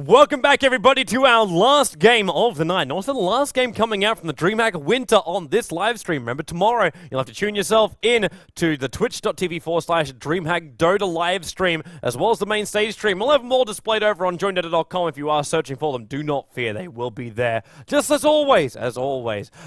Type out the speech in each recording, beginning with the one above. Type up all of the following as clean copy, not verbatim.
Welcome back, everybody, to our last game of the night. And also the last game coming out from the Dreamhack Winter on this live stream. Remember, tomorrow you'll have to tune yourself in to the twitch.tv/Dreamhack Dota live stream, as well as the main stage stream. We'll have more displayed over on joindota.com if you are searching for them. Do not fear, they will be there. Just as always,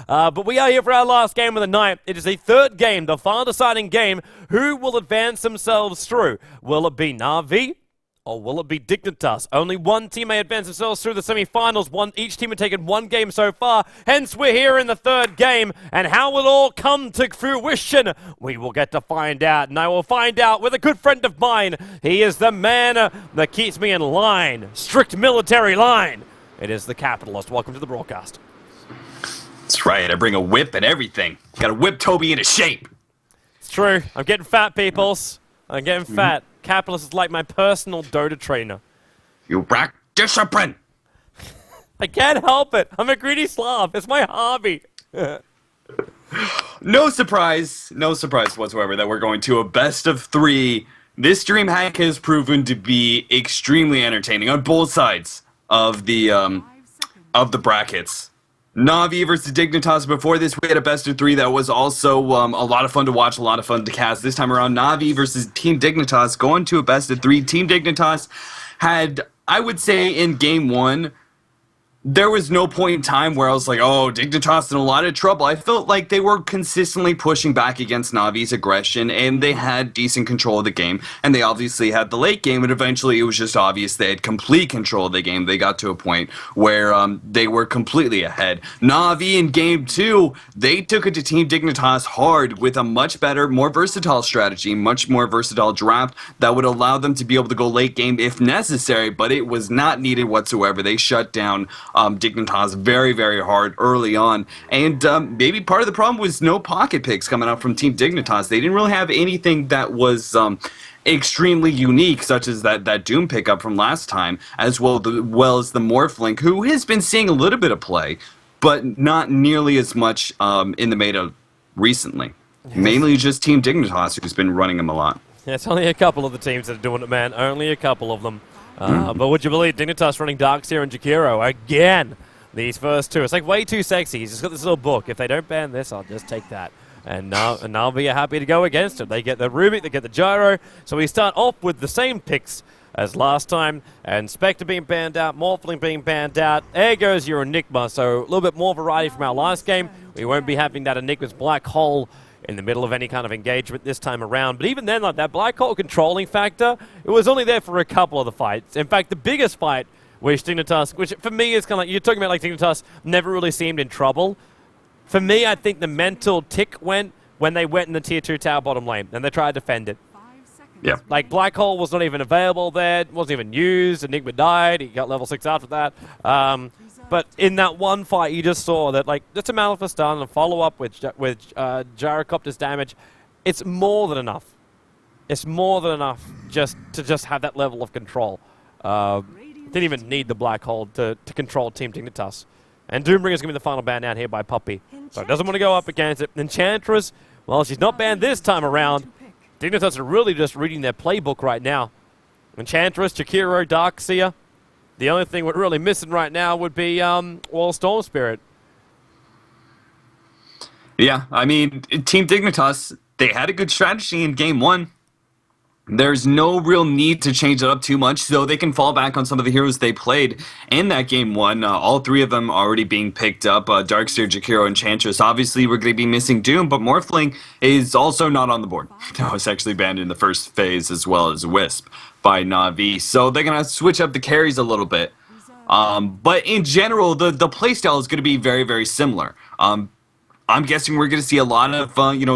but we are here for our last game of the night. It is the third game, the final deciding game. Who will advance themselves through? Will it be Na'Vi? Or will it be Dignitas? Only one team may advance themselves through the semi-finals. Each team has taken one game so far. Hence, we're here in the third game. And how will it all come to fruition? We will get to find out. And I will find out with a good friend of mine. He is the man that keeps me in line. Strict military line. It is the Capitalist. Welcome to the broadcast. That's right. I bring a whip and everything. Gotta whip Toby into shape. It's true. I'm getting fat, peoples. I'm getting fat. Capitalist is like my personal Dota trainer. You lack discipline. I can't help it. I'm a greedy Slav. It's my hobby. No surprise whatsoever that we're going to a best of 3. This Dreamhack has proven to be extremely entertaining on both sides of the brackets. Na'Vi versus Dignitas. Before this, we had a best of 3 that was also a lot of fun to watch, a lot of fun to cast. This time around, Na'Vi versus Team Dignitas, going to a best of 3. Team Dignitas had, I would say, in game 1, there was no point in time where I was like, oh, Dignitas in a lot of trouble. I felt like they were consistently pushing back against Na'Vi's aggression, and they had decent control of the game, and they obviously had the late game, and eventually it was just obvious they had complete control of the game. They got to a point where they were completely ahead. Na'Vi in game 2, they took it to Team Dignitas hard with a much better, more versatile strategy, much more versatile draft that would allow them to be able to go late game if necessary, but it was not needed whatsoever. They shut down Dignitas very, very hard early on. And maybe part of the problem was no pocket picks coming out from Team Dignitas. They didn't really have anything that was extremely unique, such as that Doom pickup from last time, as well as the Morphlink, who has been seeing a little bit of play, but not nearly as much in the meta recently. Yes. Mainly just Team Dignitas, who's been running them a lot. Yeah, it's only a couple of the teams that are doing it, man. Only a couple of them. But would you believe Dignitas running Darkseer and Jakiro again? These first 2. It's like way too sexy. He's just got this little book. If they don't ban this, I'll just take that. And Na'Vi are happy to go against it. They get the Rubik, they get the Gyro. So we start off with the same picks as last time. And Spectre being banned out, Morphling being banned out. There goes your Enigma. So a little bit more variety from our last game. We won't be having that Enigma's Black Hole in the middle of any kind of engagement this time around. But even then, like that Black Hole controlling factor, it was only there for a couple of the fights. In fact, the biggest fight, which Dignitas, which for me is kind of like, you're talking about like Dignitas never really seemed in trouble. For me, I think the mental tick went when they went in the tier 2 tower bottom lane and they tried to defend it. Yeah. Like Black Hole was not even available there, wasn't even used. Enigma died, he got level 6 after that. But in that one fight, you just saw that, like, just a Malphite stun and a follow-up with Gyrocopter's damage, it's more than enough. It's more than enough just to have that level of control. Didn't even need the Black Hole to control Team Dignitas. And Doombringer's going to be the final ban down here by Puppey. So it doesn't want to go up against it. Enchantress, well, she's not banned this time around. Dignitas are really just reading their playbook right now. Enchantress, Jakiro, Darkseer. The only thing we're really missing right now would be Storm Spirit. Yeah, I mean, Team Dignitas, they had a good strategy in game 1. There's no real need to change it up too much, so they can fall back on some of the heroes they played in that game 1. All 3 of them already being picked up. Darkseer, Jakiro, Enchantress. Obviously, we're going to be missing Doom, but Morphling is also not on the board. That was actually banned in the first phase, as well as Wisp by Na'Vi. So they're going to switch up the carries a little bit. But in general, the playstyle is going to be very, very similar. I'm guessing we're going to see a lot of,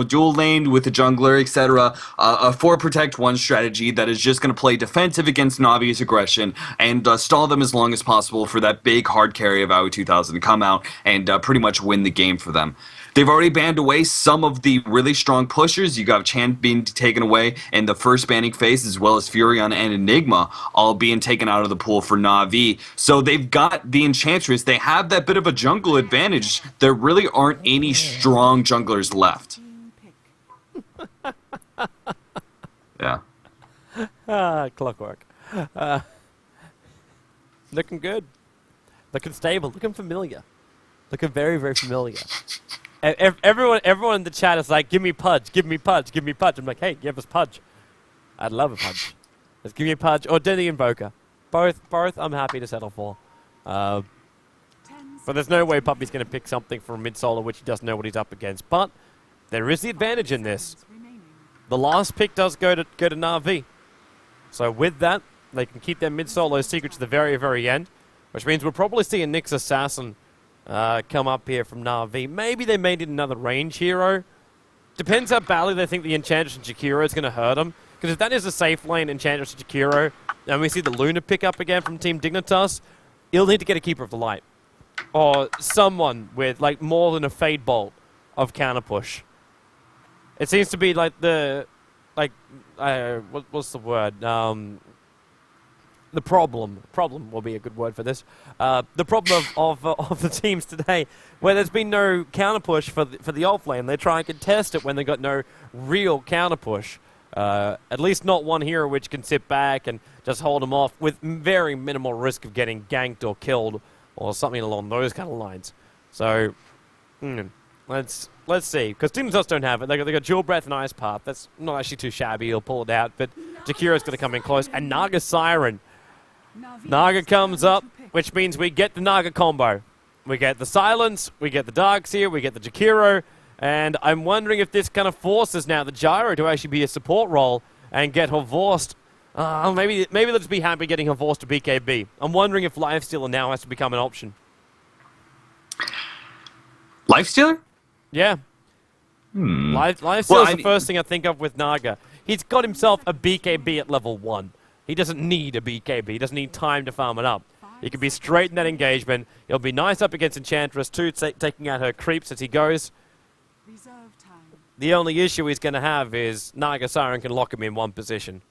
dual lane with the jungler, etc. A 4-protect-1 strategy that is just going to play defensive against Na'Vi's aggression and stall them as long as possible for that big hard carry of AoE 2000 to come out and pretty much win the game for them. They've already banned away some of the really strong pushers. You got Chan being taken away in the first banning phase, as well as Furion and Enigma all being taken out of the pool for Na'Vi. So they've got the Enchantress. They have that bit of a jungle advantage. There really aren't any strong junglers left. Yeah. Clockwork. Looking good. Looking stable. Looking familiar. Looking very, very familiar. Everyone in the chat is like, give me Pudge, give me Pudge, give me Pudge. I'm like, hey, give us Pudge. I'd love a Pudge. Let's give me a Pudge or Denny Invoker. Both I'm happy to settle for. But there's no way Puppy's going to pick something from mid-solo which he doesn't know what he's up against. But there is the advantage in this. The last pick does go to Na'Vi. So with that, they can keep their mid-solo secret to the very, very end. Which means we'll probably see a Nyx Assassin come up here from Na'Vi. Maybe they made it another range hero. Depends how badly they think the Enchantress and Jakiro is going to hurt them. Because if that is a safe lane, Enchantress and Jakiro, and we see the Luna pick up again from Team Dignitas, he'll need to get a Keeper of the Light. Or someone with, like, more than a Fade Bolt of counter push. It seems to be, like, the... Like, what's the word? The problem will be a good word for this. The problem of the teams today, where there's been no counter push for the off lane. They try and contest it when they got no real counter push. At least not one hero which can sit back and just hold them off with very minimal risk of getting ganked or killed or something along those kind of lines. So, let's see. Because Dignitas don't have it. They got Dual Breath and Ice Path. That's not actually too shabby. He'll pull it out. But Jakiro's going to come in close. And Naga Siren. Naga comes up, which means we get the Naga combo. We get the Silence, we get the Darkseer, we get the Jakiro, and I'm wondering if this kind of forces now the Gyro to actually be a support role and get Horvorst. Maybe let's be happy getting Horvorst to BKB. I'm wondering if Lifestealer now has to become an option. Lifestealer? Yeah. Lifestealer's the first thing I think of with Naga. He's got himself a BKB at level 1. He doesn't need a BKB. He doesn't need time to farm it up. He can be straight in that engagement. He'll be nice up against Enchantress too, taking out her creeps as he goes. The only issue he's going to have is Naga Siren can lock him in one position.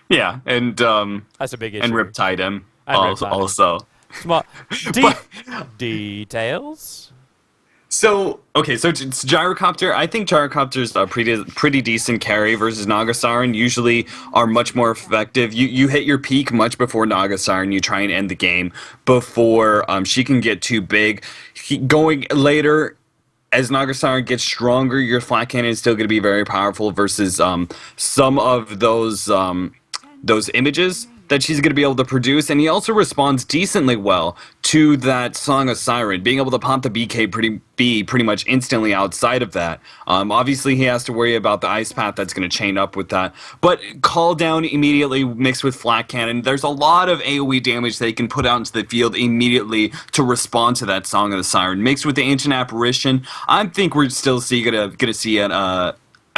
Yeah, and that's a big issue. And Riptide him also. Smart. Details? So, okay, so it's Gyrocopter. I think Gyrocopter's a pretty decent carry versus Naga Siren. Usually are much more effective. You hit your peak much before Naga Siren. You try and end the game before she can get too big. Going later, as Naga Siren gets stronger, your flat cannon is still going to be very powerful versus some of those images that she's going to be able to produce, and he also responds decently well to that Song of Siren, being able to pop the BKB pretty much instantly outside of that. Obviously, he has to worry about the Ice Path that's going to chain up with that, but Call Down immediately mixed with Flat Cannon, there's a lot of AoE damage they can put out into the field immediately to respond to that Song of the Siren. Mixed with the Ancient Apparition, I think we're still going to see a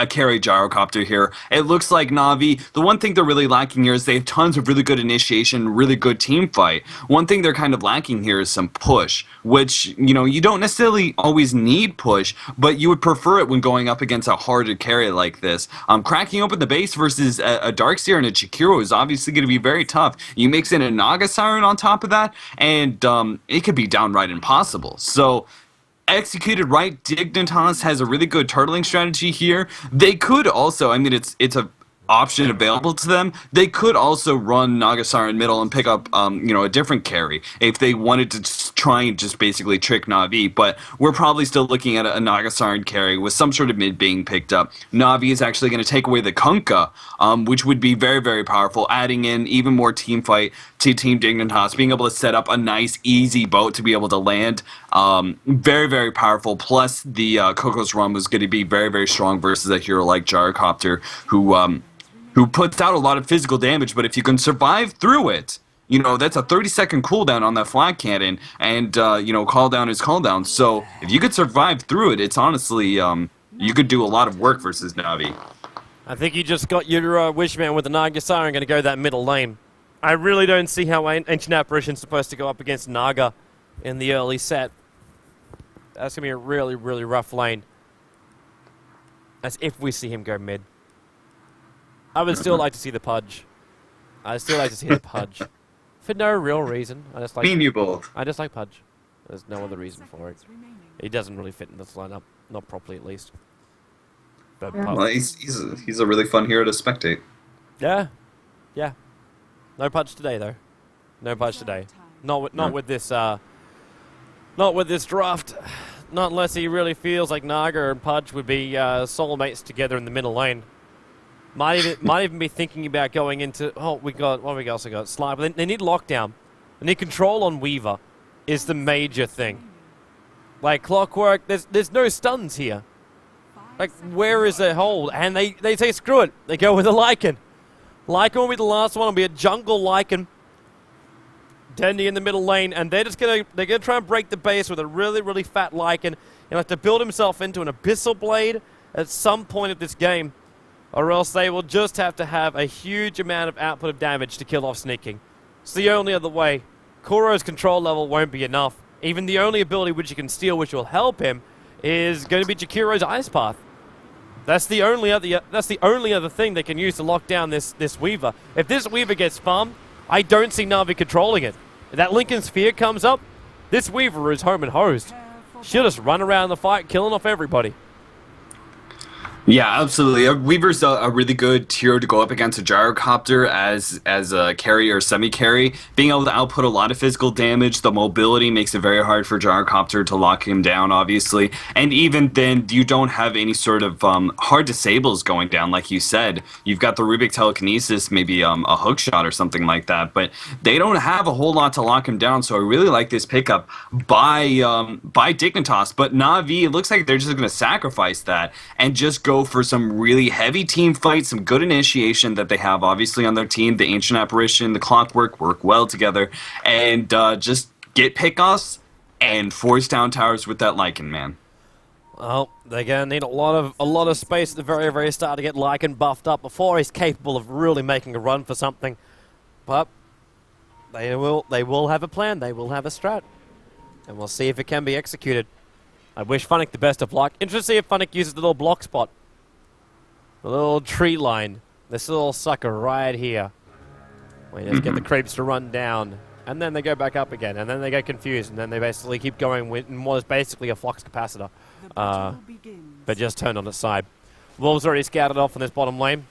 carry Gyrocopter here. It looks like Na'Vi, the one thing they're really lacking here is they have tons of really good initiation, really good team fight. One thing they're kind of lacking here is some push, which, you know, you don't necessarily always need push, but you would prefer it when going up against a harder carry like this. Cracking open the base versus a Darkseer and a Chikiro is obviously going to be very tough. You mix in a Naga Siren on top of that, and it could be downright impossible. So, executed right, Dignitas has a really good turtling strategy here. They could also, I mean, it's a option available to them. They could also run Naga Siren middle and pick up, a different carry if they wanted to try and just basically trick Na'Vi. But we're probably still looking at a Naga Siren carry with some sort of mid being picked up. Na'Vi is actually going to take away the Kunkka, which would be very, very powerful, adding in even more team fight to Team Dignitas, being able to set up a nice, easy boat to be able to land. Very, very powerful. Plus, the Kokos Rum was going to be very, very strong versus a hero like Gyrocopter, who puts out a lot of physical damage, but if you can survive through it, you know, that's a 30-second cooldown on that flat cannon, and, call down is call down. So if you could survive through it, it's honestly, you could do a lot of work versus Na'Vi. I think you just got your Wishman with the Naga Siren going to go that middle lane. I really don't see how Ancient Apparition's supposed to go up against Naga in the early set. That's going to be a really, really rough lane. As if we see him go mid. I would still like to see the Pudge. I'd still like to see the Pudge. For no real reason. I just like you both. I just like Pudge. There's no other reason for it. He doesn't really fit in this lineup. Not properly, at least. But well, he's a really fun hero to spectate. Yeah. Yeah. No Pudge today, though. No Pudge today. Not with this draft. Not unless he really feels like Naga and Pudge would be soulmates together in the middle lane. Might even be thinking about going into. Oh, what we also got? Slide. But they need lockdown. They need control on Weaver. Is the major thing. Like Clockwork, there's no stuns here. Like, where is their hold? And they say screw it. They go with a Lycan. Lycan will be the last one. It'll be a jungle Lycan. Dendy in the middle lane, and they're gonna try and break the base with a really, really fat Lycan. He'll have to build himself into an Abyssal Blade at some point of this game, or else they will just have to have a huge amount of output of damage to kill off Sneaking. It's the only other way. Kuro's control level won't be enough. Even the only ability which he can steal, which will help him, is going to be Jakiro's Ice Path. That's the only other thing they can use to lock down this Weaver. If this Weaver gets farmed, I don't see Na'Vi controlling it. If that Lincoln Sphere comes up, this Weaver is home and hosed. She'll just run around the fight, killing off everybody. Yeah, absolutely. Weaver's a really good hero to go up against a Gyrocopter as a carry or semi-carry. Being able to output a lot of physical damage, the mobility makes it very hard for Gyrocopter to lock him down, obviously. And even then, you don't have any sort of hard disables going down, like you said. You've got the Rubik Telekinesis, maybe a hook shot or something like that, but they don't have a whole lot to lock him down, so I really like this pickup by Dignitas. But Na'Vi, it looks like they're just going to sacrifice that and just go for some really heavy team fights, some good initiation that they have obviously on their team. The Ancient Apparition, the Clockwork work well together, and just get pickoffs and force down towers with that Lycan, man. Well, they're gonna need a lot of space at the very, very start to get Lycan buffed up before he's capable of really making a run for something. But they will have a plan. They will have a strat, and we'll see if it can be executed. I wish Funnick the best of luck. Interested to see if Funnick uses the little block spot. The little tree line. This little sucker right here. We just get the creeps to run down. And then they go back up again. And then they get confused. And then they basically keep going with what is basically a flux capacitor. But just turned on its side. Wolves already scouted off in this bottom lane.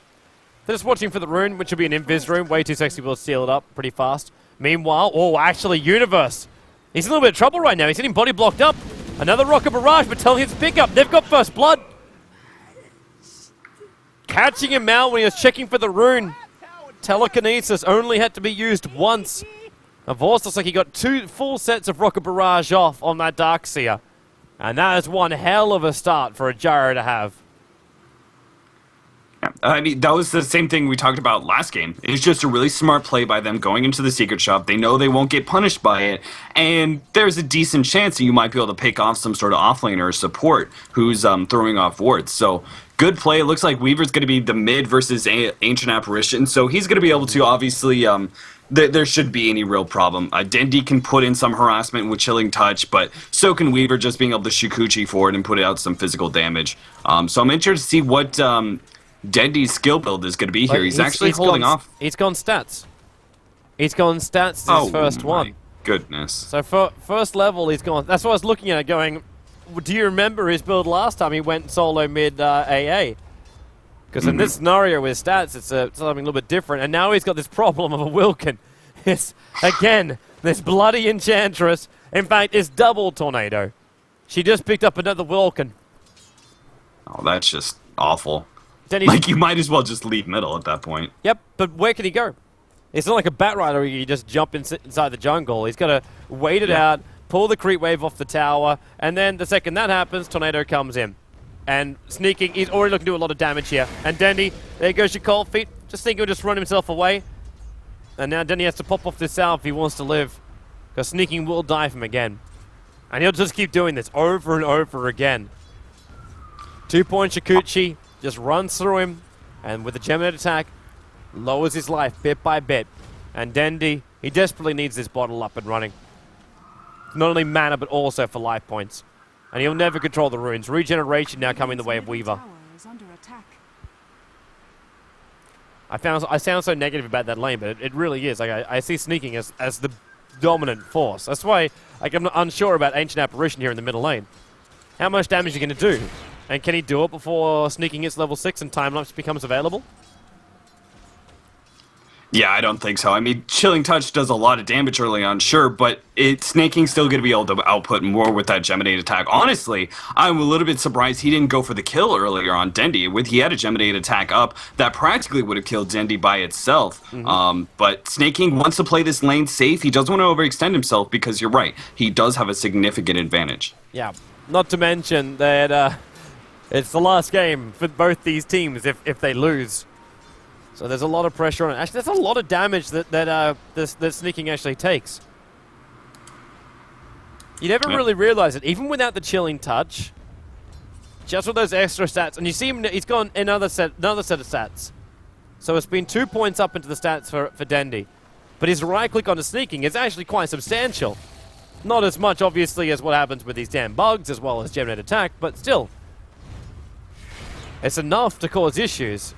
They're just watching for the rune, which will be an invis rune. Way too sexy, we'll seal it up pretty fast. Meanwhile, oh, actually, Universe. He's in a little bit of trouble right now. He's getting body blocked up. Another Rocket Barrage, but telling him to pick up. They've got first blood. Catching him out when he was checking for the rune. Telekinesis only had to be used once. Vorst looks like he got 2 full sets of Rocket Barrage off on that Darkseer. And that is one hell of a start for a Gyro to have. Yeah, I mean, that was the same thing we talked about last game. It's just a really smart play by them going into the secret shop. They know they won't get punished by it, and there's a decent chance that you might be able to pick off some sort of offlaner or support who's throwing off wards. So, good play. It looks like Weaver's going to be the mid versus Ancient Apparition, so he's going to be able to obviously... there shouldn't be any real problem. Dendy can put in some harassment with Chilling Touch, but so can Weaver just being able to Shikuchi forward and put out some physical damage. So I'm interested to see what... Dendy's skill build is going to be here. He's actually holding off. He's gone stats. He's gone stats his first one. Goodness. So for first level, he's gone. That's what I was looking at going, do you remember his build last time he went solo mid AA? Because in this scenario with stats, it's something a little bit different. And now he's got this problem of a Wilkin. It's, again, this bloody Enchantress. In fact, it's double Tornado. She just picked up another Wilkin. Oh, that's just awful. Like, you might as well just leave middle at that point. Yep, but where can he go? It's not like a Batrider where you just jump inside the jungle. He's got to wait it out, pull the creep wave off the tower, and then the second that happens, Tornado comes in. And Sneaking, he's already looking to do a lot of damage here. And Dendy, there goes your cold feet. Just think he'll just run himself away. And now Dendy has to pop off this tower if he wants to live. Because Sneaking will die from again. And he'll just keep doing this over and over again. 2-point Shikuchi. Just runs through him, and with a Geminate attack, lowers his life bit by bit. And Dendy, he desperately needs this bottle up and running. Not only mana, but also for life points. And he'll never control the runes. Regeneration now coming the way of Weaver. I sound so negative about that lane, but it really is. Like I see Sneaking as the dominant force. That's why I'm unsure about Ancient Apparition here in the middle lane. How much damage are you going to do? And can he do it before Sneaking hits level 6 and time lapse becomes available? Yeah, I don't think so. I mean, Chilling Touch does a lot of damage early on, sure, but Snaking's still going to be able to output more with that Geminate attack. Honestly, I'm a little bit surprised he didn't go for the kill earlier on Dendi. He had a Geminate attack up that practically would have killed Dendi by itself. But Snaking wants to play this lane safe. He doesn't want to overextend himself because you're right. He does have a significant advantage. Yeah, not to mention that it's the last game for both these teams if they lose. So there's a lot of pressure on it. Actually, there's a lot of damage that Sneaking actually takes. You never really realize it, even without the Chilling Touch. Just with those extra stats, and you see him, he's gone another set of stats. So it's been 2 points up into the stats for Dendi. But his right click on the Sneaking is actually quite substantial. Not as much, obviously, as what happens with these damn bugs, as well as Geminate attack, but still. It's enough to cause issues.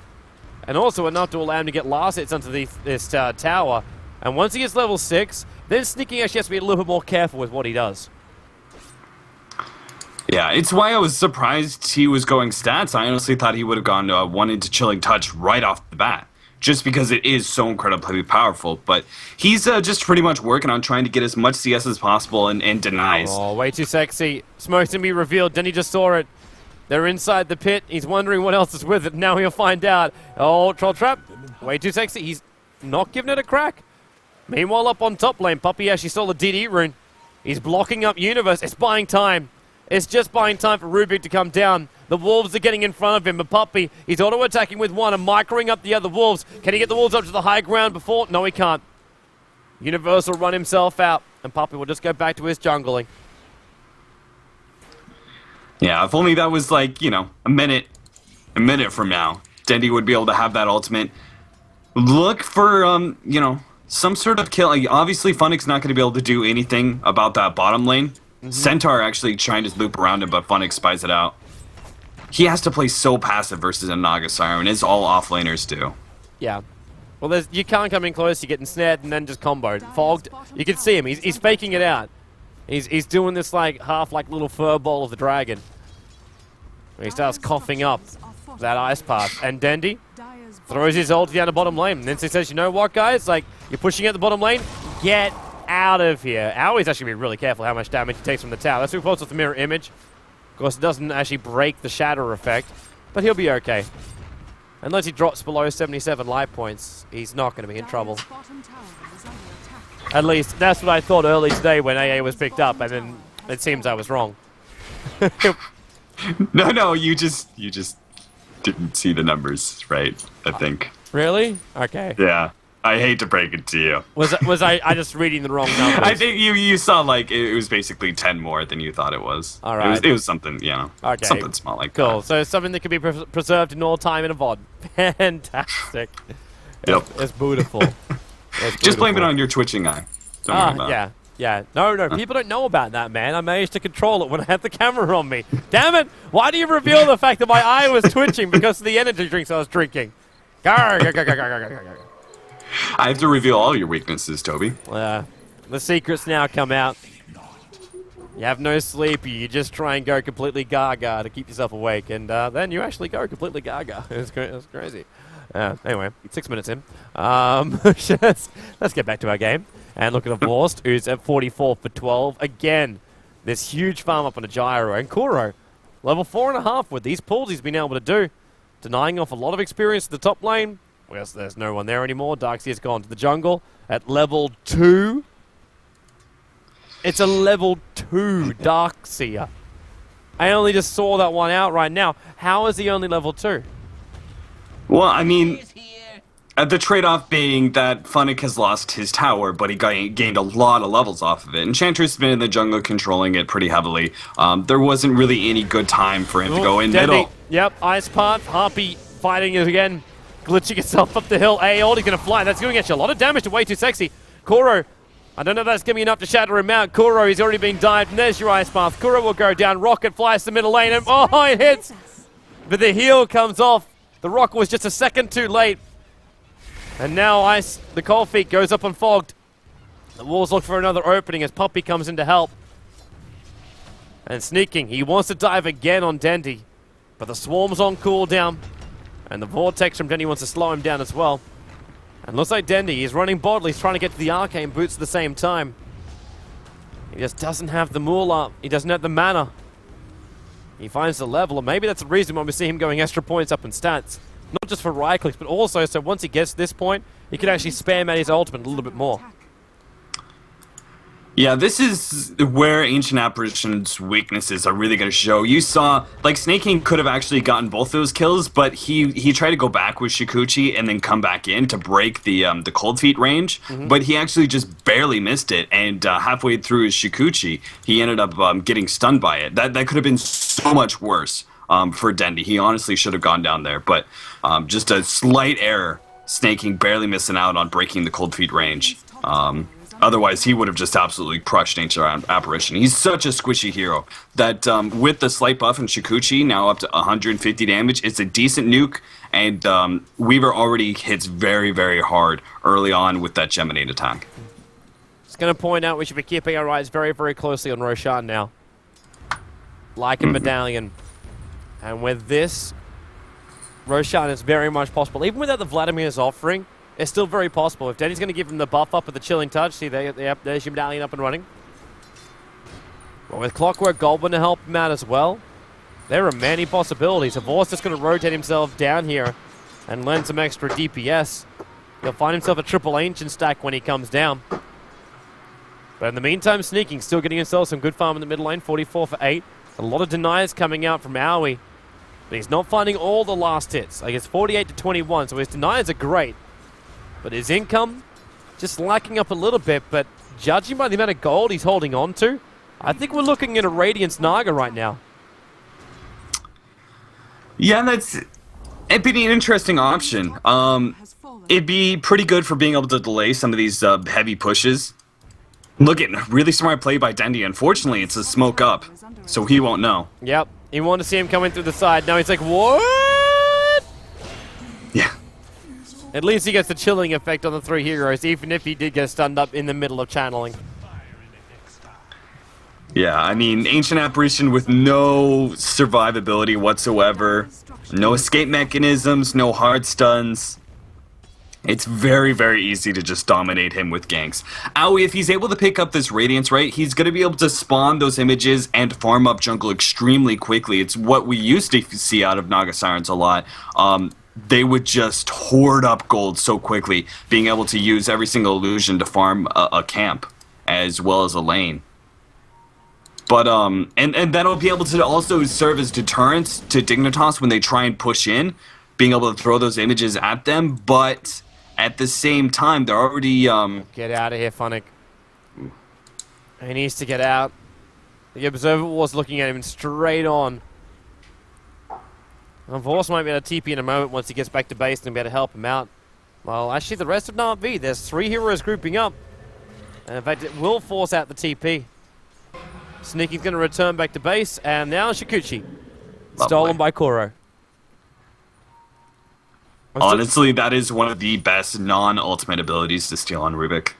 And also enough to allow him to get last hits onto this tower. And once he gets level 6, then Sneaking actually has to be a little bit more careful with what he does. Yeah, it's why I was surprised he was going stats. I honestly thought he would have gone 1 into Chilling Touch right off the bat. Just because it is so incredibly powerful. But he's just pretty much working on trying to get as much CS as possible and denies. Oh, way too sexy. Smoke's gonna be revealed. Then he just saw it. They're inside the pit. He's wondering what else is with it. Now he'll find out. Oh, Troll Trap. Way too sexy. He's not giving it a crack. Meanwhile, up on top lane, Puppey actually stole the DD rune. He's blocking up Universe. It's buying time. It's just buying time for Rubik to come down. The Wolves are getting in front of him, but Puppey, he's auto-attacking with one and microing up the other Wolves. Can he get the Wolves up to the high ground before? No, he can't. Universe will run himself out, and Puppey will just go back to his jungling. Yeah, if only that was like, a minute from now, Dendi would be able to have that ultimate. Look for, some sort of kill. Like, obviously, Funnick's not going to be able to do anything about that bottom lane. Centaur actually trying to loop around him, but Funnick spies it out. He has to play so passive versus a Naga Siren, as all offlaners do. Yeah. Well, you can't come in close, you're getting snared and then just comboed. Fogged, you can see him, he's faking it out. He's doing this half little fur ball of the dragon. He starts coughing up that ice path. And Dendi throws his ult down the bottom lane. And then he says, you know what, guys? You're pushing out the bottom lane. Get out of here. Aui's actually being really careful how much damage he takes from the tower. That's who pulls with the mirror image. Of course, it doesn't actually break the shatter effect. But he'll be okay. Unless he drops below 77 life points, he's not going to be in trouble. At least, that's what I thought early today when AA was picked up. And then it seems I was wrong. No, you just didn't see the numbers, right? I think. Really? Okay. Yeah. I hate to break it to you. Was I just reading the wrong numbers? I think you saw it was basically 10 more than you thought it was. All right. It was something, okay. something small like that. Cool. So something that can be preserved in all time in a VOD. Fantastic. Yep. It's beautiful. Just blame it on your twitching eye. Don't worry about it. Yeah. No, people don't know about that, man. I managed to control it when I had the camera on me. Damn it! Why do you reveal the fact that my eye was twitching because of the energy drinks I was drinking? I have to reveal all your weaknesses, Toby. The secrets now come out. You have no sleep. You just try and go completely gaga to keep yourself awake, and then you actually go completely gaga. It's crazy. Anyway, 6 minutes in. Let's get back to our game. And look at the Vorst, who's at 44 for 12. Again, this huge farm up on a gyro. And Kuro, level 4.5 with these pulls he's been able to do. Denying off a lot of experience to the top lane. Well, there's no one there anymore. Darkseer's gone to the jungle at level 2. It's a level 2 Darkseer. I only just saw that one out right now. How is he only level 2? Well, I mean, the trade-off being that Funnick has lost his tower, but he gained a lot of levels off of it. Enchantress has been in the jungle controlling it pretty heavily. There wasn't really any good time for him to go in middle. Yep, Ice Path. Harpy fighting it again. Glitching itself up the hill. Aeol, he's going to fly. That's going to get you a lot of damage to Way Too Sexy. Kuro, I don't know if that's going to be enough to shatter him out. Kuro, he's already been dived. And there's your Ice Path. Kuro will go down. Rocket flies to the middle lane. And oh, it hits. But the heal comes off. The rocket was just a second too late. And now the Cold Feet goes up on Fogged. The Wolves look for another opening as Puppey comes in to help. And Sneaking, he wants to dive again on Dendi. But the Swarm's on cooldown. And the Vortex from Dendi wants to slow him down as well. And looks like Dendy, he's running bodily, he's trying to get to the arcane boots at the same time. He just doesn't have the moolah, he doesn't have the mana. He finds the level, and maybe that's the reason why we see him going extra points up in stats. Not just for right clicks, but also so once he gets to this point, he can actually spam out his ultimate a little bit more. Yeah, this is where Ancient Apparition's weaknesses are really going to show. You saw, like, Snake King could have actually gotten both those kills, but he tried to go back with Shikuchi and then come back in to break the Cold Feet range, but he actually just barely missed it, and halfway through his Shikuchi, he ended up getting stunned by it. That could have been so much worse for Dendy. He honestly should have gone down there, but just a slight error, Snake King barely missing out on breaking the Cold Feet range. Otherwise, he would have just absolutely crushed Ancient Apparition. He's such a squishy hero that with the slight buff and Shikuchi, now up to 150 damage, it's a decent nuke, and Weaver already hits very, very hard early on with that Geminate attack. Just going to point out we should be keeping our eyes very, very closely on Roshan now. Like a medallion. And with this, Roshan is very much possible. Even without the Vladimir's offering, it's still very possible. If Denny's going to give him the buff up with the Chilling Touch, see, there's your medallion up and running. Well, with Clockwork Goblin to help him out as well, there are many possibilities. Avor's just going to rotate himself down here and lend some extra DPS. He'll find himself a triple Ancient stack when he comes down. But in the meantime, Sneaking, still getting himself some good farm in the middle lane, 44 for 8. A lot of deniers coming out from Aoi, but he's not finding all the last hits. Like, it's 48 to 21, so his deniers are great. But his income, just lacking up a little bit, but judging by the amount of gold he's holding on to, I think we're looking at a Radiance Naga right now. Yeah, it'd be an interesting option. It'd be pretty good for being able to delay some of these heavy pushes. Look at really smart play by Dendy. Unfortunately, it's a smoke up, so he won't know. Yep, he wanted to see him coming through the side. Now he's like, what? Yeah. At least he gets the chilling effect on the three heroes, even if he did get stunned up in the middle of channeling. Yeah, I mean, Ancient Apparition with no survivability whatsoever, no escape mechanisms, no hard stuns. It's very, very easy to just dominate him with ganks. Aoi, if he's able to pick up this Radiance, right, he's going to be able to spawn those images and farm up jungle extremely quickly. It's what we used to see out of Naga Sirens a lot. They would just hoard up gold so quickly, being able to use every single illusion to farm a camp as well as a lane. But and that'll be able to also serve as deterrence to Dignitas when they try and push in, being able to throw those images at them. But at the same time, they're already Get out of here, Funnick. He needs to get out. The Observer was looking at him straight on. Vorce might be able to TP in a moment once he gets back to base and be able to help him out. Well, actually, the rest of Na'Vi, there's 3 heroes grouping up. And in fact, it will force out the TP. Sneaky's going to return back to base, and now Shikuchi. Stolen by Kuro. Honestly, that is one of the best non-ultimate abilities to steal on Rubik.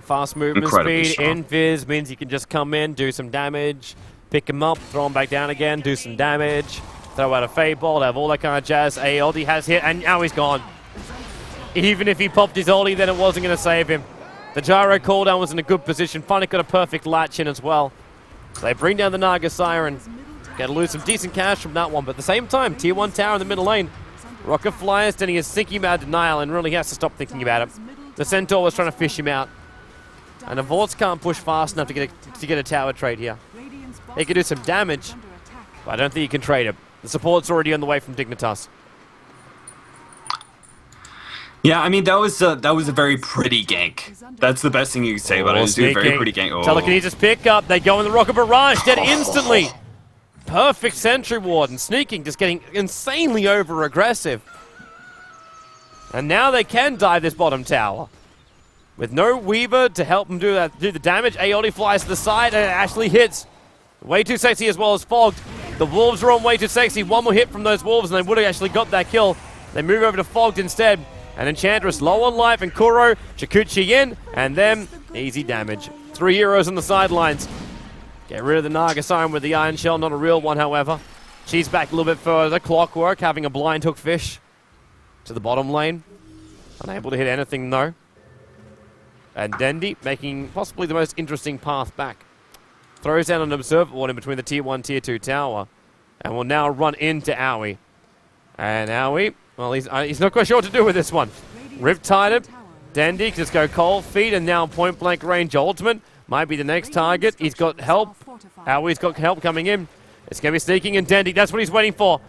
Fast movement Incredibly speed, strong. invis means you can just come in, do some damage, pick him up, throw him back down again, do some damage, throw out a Fade Bolt, have all that kind of jazz. Ulti has hit, and now he's gone. Even if he popped his ulti, then it wasn't going to save him. The gyro cooldown was in a good position. Funnick got a perfect latch in as well. So they bring down the Naga Siren. Got to lose some decent cash from that one, but at the same time, tier 1 tower in the middle lane. Rocket Flyer is standing his thinking about denial and really has to stop thinking about it. The Centaur was trying to fish him out. And the Vorts can't push fast enough to get a tower trade here. He can do some damage, but I don't think he can trade it. The support's already on the way from Dignitas. Yeah, I mean, that was a very pretty gank. That's the best thing you can say about it. It was a very pretty gank. Oh. Telekinesis pick up. They go in the Rocket Barrage. Dead instantly. Perfect Sentry Ward, and Sneaking just getting insanely over-aggressive. And now they can dive this bottom tower. With no Weaver to help him do the damage, Aeoli flies to the side and it actually hits. Way too sexy as well as Fogged. The Wolves are on way too sexy. One more hit from those Wolves and they would have actually got that kill. They move over to Fogged instead. And Enchantress low on life, and Kuro, Chikuchi in, and then easy damage. 3 heroes on the sidelines. Get rid of the Naga Siren with the Iron Shell, not a real one, however. She's back a little bit further. Clockwork having a blind hook fish to the bottom lane. Unable to hit anything, though. And Dendy making possibly the most interesting path back. Throws down an observer warning between the Tier 1, Tier 2 tower. And will now run into Owie. And Owie, well, he's not quite sure what to do with this one. Riptide it. Dendy can just go cold feet and now point blank range ultimate. Might be the next target. He's got help. Owie's got help coming in. It's going to be sneaking in Dendy. That's what he's waiting for.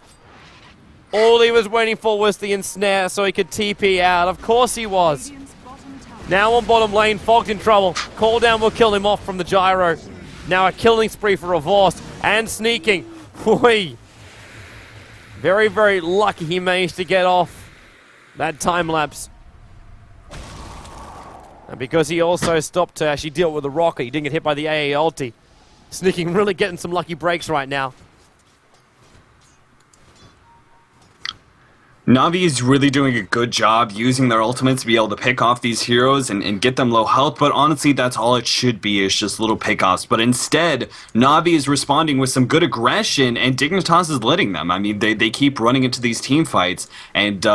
All he was waiting for was the ensnare so he could TP out. Of course he was. Now on bottom lane, Fogged in trouble. Call down will kill him off from the gyro. Now a killing spree for Revorst and sneaking. Whee. Very, very lucky he managed to get off that time lapse. And because he also stopped to actually deal with the rocket, he didn't get hit by the AA ulti. Sneaking really getting some lucky breaks right now. Na'Vi is really doing a good job using their ultimates to be able to pick off these heroes and get them low health, but honestly that's all it should be, is just little pickoffs. But instead, Na'Vi is responding with some good aggression, and Dignitas is letting them. I mean, they keep running into these team fights, and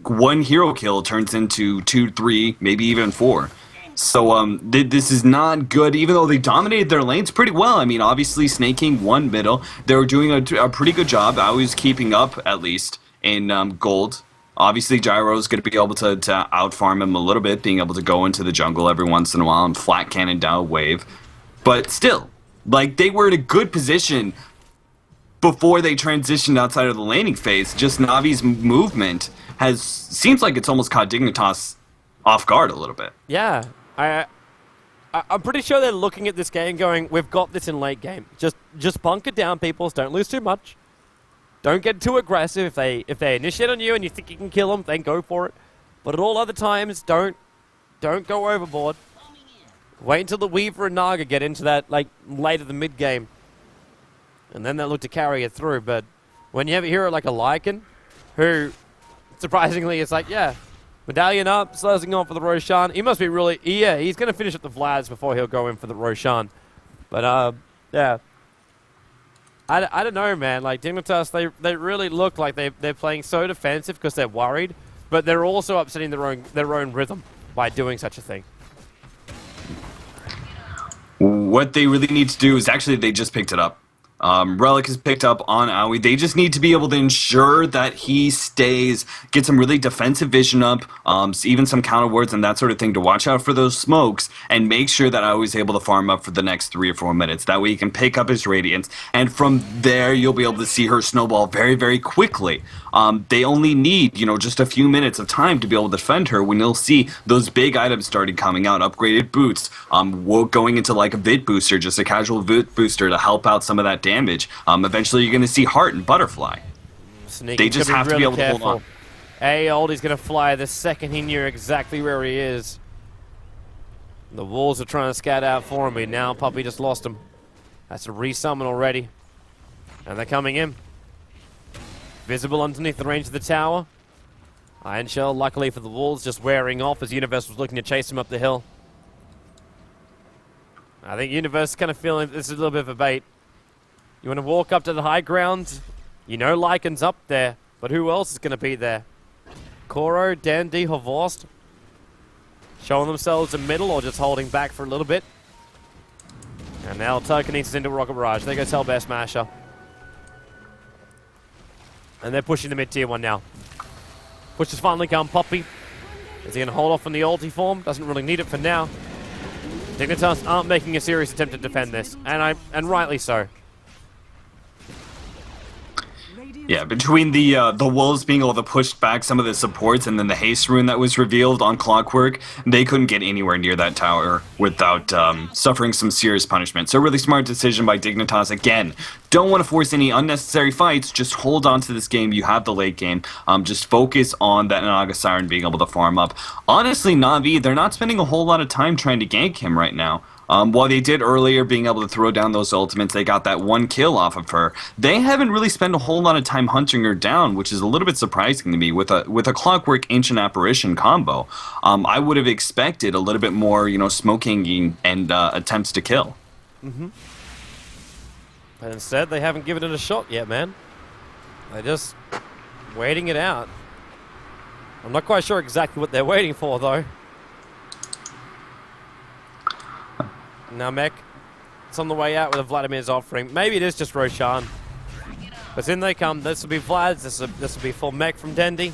one hero kill turns into 2, 3, maybe even 4. So this is not good, even though they dominated their lanes pretty well. I mean, obviously snaking one middle. They were doing a pretty good job. I was keeping up, at least, in gold. Obviously, Gyro's going to be able to outfarm him a little bit, being able to go into the jungle every once in a while and flat cannon down a wave. But still, like, they were in a good position before they transitioned outside of the laning phase. Just Navi's movement seems like it's almost caught Dignitas off guard a little bit. Yeah. I'm pretty sure they're looking at this game going, we've got this in late game. Just bunker down, people. Don't lose too much. Don't get too aggressive. If they initiate on you and you think you can kill them, then go for it. But at all other times, don't go overboard. Wait until the Weaver and Naga get into that, like, late of the mid game. And then they'll look to carry it through. But when you have a hero like a Lycan, who, surprisingly, is like, yeah, medallion up, slashing on for the Roshan. He must be really, yeah, he's going to finish at the Vlads before he'll go in for the Roshan. But, yeah. I don't know, man. Like, Dignitas, they really look like they're playing so defensive because they're worried, but they're also upsetting their own rhythm by doing such a thing. What they really need to do is, actually, they just picked it up. Relic is picked up on Owie. They just need to be able to ensure that he stays, get some really defensive vision up, even some counter wards and that sort of thing to watch out for those smokes, and make sure that Owie's able to farm up for the next 3 or 4 minutes. That way he can pick up his Radiance, and from there you'll be able to see her snowball very, very quickly. They only need, just a few minutes of time to be able to defend her when you'll see those big items starting coming out, upgraded boots, going into like a Vid booster, just a casual Vid booster to help out some of that damage. Eventually you're going to see Heart and Butterfly. Sneaking, they just have to be able to hold on. Oldie's going to fly the second he knew exactly where he is. The Wolves are trying to scout out for him, but now Puppy just lost him. That's a resummon already. And they're coming in. Visible underneath the range of the tower. Iron Shell, luckily for the Wolves, just wearing off as Universe was looking to chase him up the hill. I think Universe is kind of feeling this is a little bit of a bait. You want to walk up to the high ground? Lycan's up there, but who else is going to be there? Koro, Dandy, Horvorst, showing themselves in middle or just holding back for a little bit. And now Telekinesis into Rocket Barrage. There goes Hellbear Smasher. And they're pushing the mid-tier one now. Push has finally come. Poppy. Is he going to hold off on the ulti form? Doesn't really need it for now. Dignitas aren't making a serious attempt to defend this, and rightly so. Yeah, between the Wolves being able to push back some of the supports and then the haste rune that was revealed on Clockwork, they couldn't get anywhere near that tower without suffering some serious punishment. So really smart decision by Dignitas. Again, don't want to force any unnecessary fights. Just hold on to this game. You have the late game. Just focus on that Naga Siren being able to farm up. Honestly, Na'Vi, they're not spending a whole lot of time trying to gank him right now. While they did earlier being able to throw down those ultimates, they got that one kill off of her. They haven't really spent a whole lot of time hunting her down, which is a little bit surprising to me with a Clockwork Ancient Apparition combo. I would have expected a little bit more, smoking and attempts to kill. But instead, they haven't given it a shot yet, man. They're just waiting it out. I'm not quite sure exactly what they're waiting for, though. Now Mech, it's on the way out with a Vladimir's offering. Maybe it is just Roshan. But in they come. This will be Vlad's. This will be full Mech from Dendi.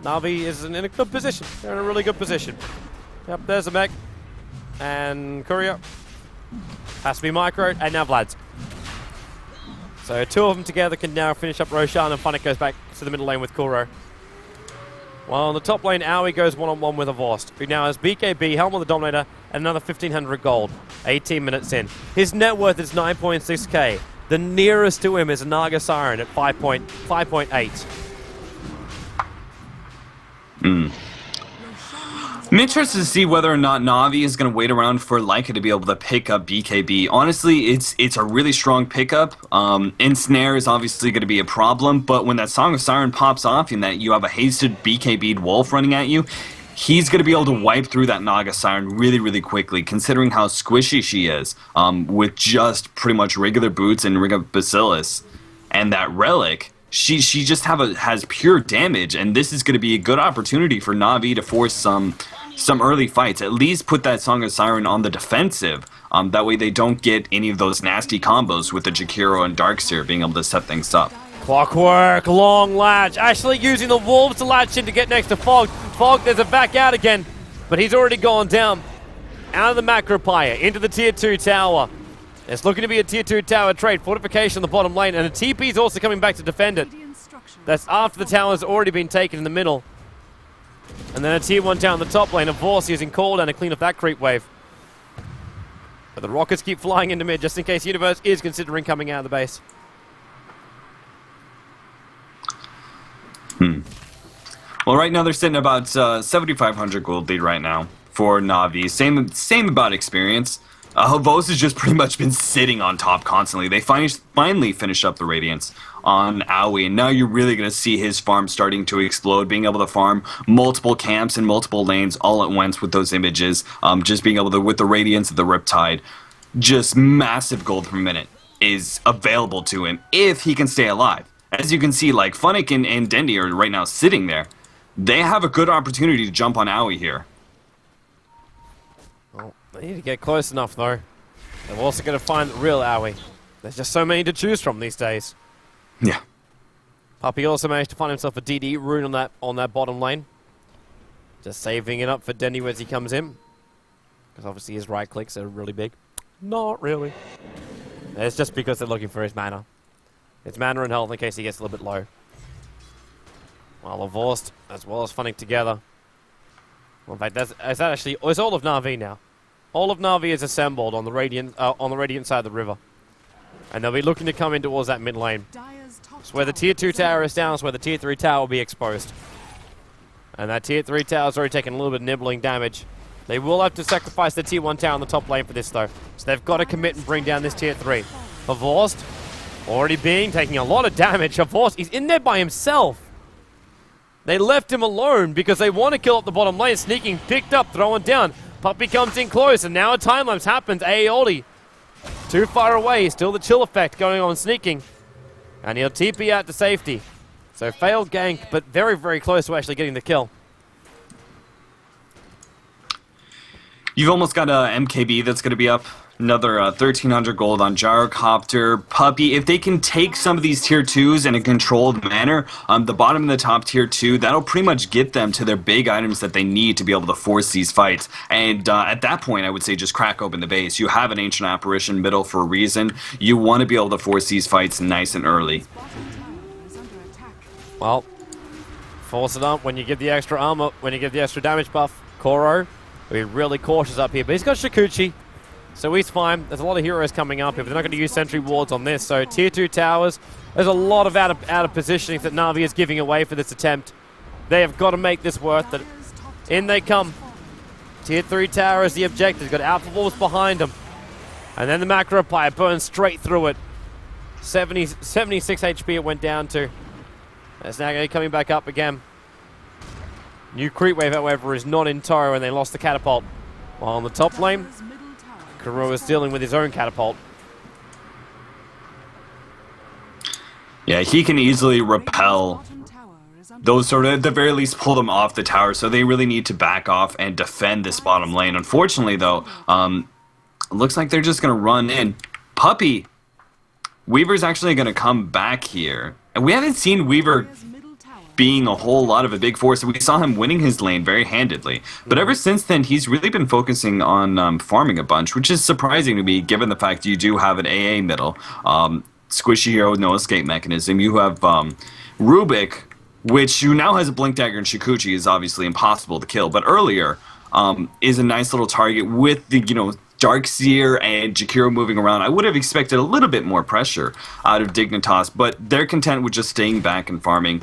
Na'Vi is in a good position. They're in a really good position. Yep, there's a Mech. And Courier. Has to be Micro. And now Vlad's. So two of them together can now finish up Roshan, and Funnick goes back to the middle lane with Kuro. While on the top lane, Aoi goes one-on-one with Avost, who now has BKB, Helm of the Dominator, and another 1,500 gold, 18 minutes in. His net worth is 9.6k. The nearest to him is a Naga Siren at 5.8. I'm interested to see whether or not Na'Vi is going to wait around for Leica to be able to pick up BKB. Honestly, it's a really strong pickup. Ensnare is obviously going to be a problem, but when that Song of Siren pops off and that you have a hasted BKB'd Wolf running at you, he's going to be able to wipe through that Naga Siren really, really quickly, considering how squishy she is, with just pretty much regular boots and Ring of Bacillus. And that Relic, she just has pure damage, and this is going to be a good opportunity for Na'Vi to force some early fights. At least put that Song of Siren on the defensive. That way they don't get any of those nasty combos with the Jakiro and Darkseer being able to set things up. Clockwork, long latch. Actually using the Wolves to latch in to get next to Fog. Fog, there's a back out again, but he's already gone down. Out of the Macro Pyre, into the Tier 2 tower. It's looking to be a Tier 2 tower trade. Fortification on the bottom lane, and a TP is also coming back to defend it. That's after the tower's already been taken in the middle. And then a Tier 1 tower in the top lane. Avors using cooldown to clean up that creep wave. But the rockets keep flying into mid just in case Universe is considering coming out of the base. Well, right now they're sitting about 7,500 gold lead right now for Na'Vi. Same about experience. Havos has just pretty much been sitting on top constantly. They finally finished up the Radiance on Aoi, and now you're really going to see his farm starting to explode, being able to farm multiple camps and multiple lanes all at once with those images, just being able to, with the Radiance of the Riptide, just massive gold per minute is available to him if he can stay alive. As you can see, like, Funnick and Dendi are right now sitting there. They have a good opportunity to jump on Aoi here. Well, they need to get close enough, though. They're also going to find the real Aoi. There's just so many to choose from these days. Yeah. Puppy also managed to find himself a DD rune on that bottom lane. Just saving it up for Dendi as he comes in. Because obviously his right clicks are really big. Not really. It's just because they're looking for his mana. His mana and health in case he gets a little bit low. While Avorst as well as Funnick together. Well, in fact, it's all of Na'Vi now. All of Na'Vi is assembled on the radiant side of the river. And they'll be looking to come in towards that mid lane. So where the Tier 2 tower is down, is where the Tier 3 tower will be exposed. And that Tier 3 tower's already taken a little bit of nibbling damage. They will have to sacrifice the Tier 1 tower on the top lane for this, though. So they've got to commit and bring down this Tier 3. Avorst already taking a lot of damage. Avorst, he's in there by himself. They left him alone because they want to kill up the bottom lane. Sneaking, picked up, throwing down. Puppy comes in close, and now a time lapse happens. Aeoli, too far away. Still the chill effect going on, sneaking. And he'll TP out to safety. So failed gank, but very, very close to actually getting the kill. You've almost got a MKB that's going to be up. Another 1,300 gold on Gyrocopter. Puppy, if they can take some of these Tier 2s in a controlled manner, the bottom of the top Tier 2, that'll pretty much get them to their big items that they need to be able to force these fights. And at that point, I would say just crack open the base. You have an Ancient Apparition middle for a reason. You want to be able to force these fights nice and early. Well, force it up when you give the extra armor, when you give the extra damage buff. Koro, we're really cautious up here, but he's got Shikuchi. So he's fine. There's a lot of heroes coming up here, but they're not going to use sentry wards on this. So Tier 2 towers, there's a lot of out of positioning that Na'Vi is giving away for this attempt. They have got to make this worth it. In they come. Tier 3 tower is the objective. Got Alpha Wolves behind them. And then the Macro Pyre burns straight through it. 76 HP it went down to. It's now coming back up again. New creep wave, however, is not in tow, and they lost the catapult. While on the top lane, Kuro is dealing with his own catapult. Yeah, he can easily repel those sort of, at the very least, pull them off the tower. So they really need to back off and defend this bottom lane. Unfortunately, though, it looks like they're just going to run in. Puppy, Weaver's actually going to come back here. And we haven't seen Weaver being a whole lot of a big force. We saw him winning his lane very handedly. But ever since then, he's really been focusing on farming a bunch, which is surprising to me given the fact you do have an AA middle. Squishy hero, no escape mechanism. You have Rubik, which who now has a Blink Dagger, and Shikuchi is obviously impossible to kill. But earlier is a nice little target with the, Darkseer and Jakiro moving around. I would have expected a little bit more pressure out of Dignitas, but they're content with just staying back and farming.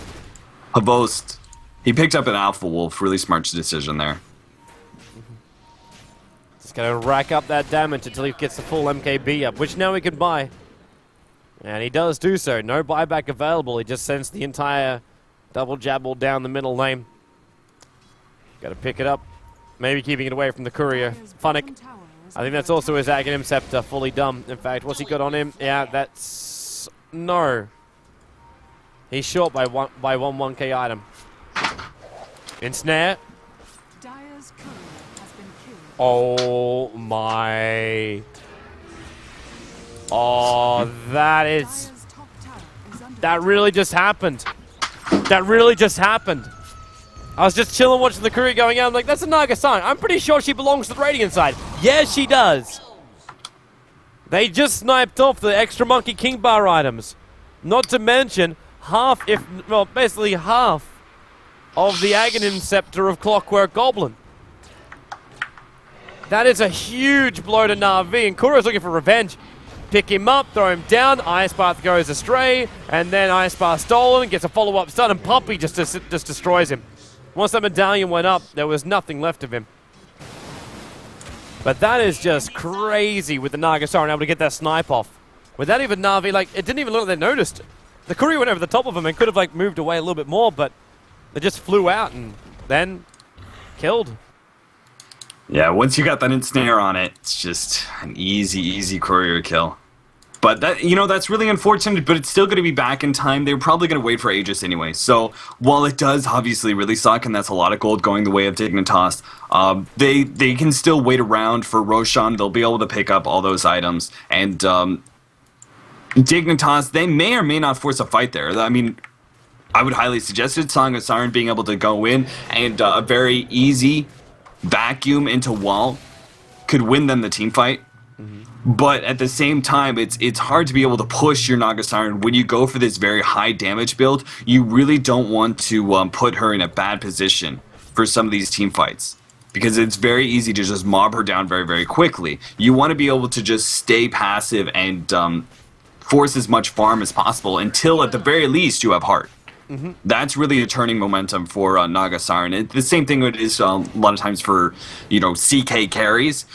Havost, he picked up an Alpha Wolf. Really smart decision there. Just going to rack up that damage until he gets the full MKB up, which now he can buy. And he does do so. No buyback available. He just sends the entire double jabble down the middle lane. Got to pick it up. Maybe keeping it away from the courier. Funnick. I think that's also his Aghanim Scepter, fully dumb. In fact, what's he got on him? Yeah, that's... No. He's short by one 1k item. Ensnare. Oh my... Oh, that is... That really just happened. That really just happened. I was just chilling watching the courier going out. I'm like, that's a Naga-san. I'm pretty sure she belongs to the Radiant side. Yeah, she does. They just sniped off the extra Monkey King Bar items. Not to mention basically half of the Aghanim Scepter of Clockwork Goblin. That is a huge blow to Na'Vi, and Kuro's looking for revenge. Pick him up, throw him down, Ice Path goes astray, and then Ice Path stolen, gets a follow-up stun, and Puppy just destroys him. Once that medallion went up, there was nothing left of him. But that is just crazy with the Naga-Siren able to get that snipe off. Without even Na'Vi, it didn't even look like they noticed. The courier went over the top of him and could have moved away a little bit more, but they just flew out and then killed. Yeah, once you got that ensnare on it, it's just an easy courier kill. But that, that's really unfortunate, but it's still going to be back in time. They're probably going to wait for Aegis anyway. So while it does obviously really suck, and that's a lot of gold going the way of Dignitas, they can still wait around for Roshan. They'll be able to pick up all those items. And Dignitas, they may or may not force a fight there. I mean, I would highly suggest it. Song of Siren being able to go in and a very easy vacuum into wall could win them the team fight. But at the same time, it's hard to be able to push your Naga Siren when you go for this very high damage build. You really don't want to put her in a bad position for some of these team fights, because it's very easy to just mob her down very, very quickly. You want to be able to just stay passive and force as much farm as possible until, at the very least, you have heart. That's really a turning momentum for Naga Siren. The same thing is a lot of times for CK carries.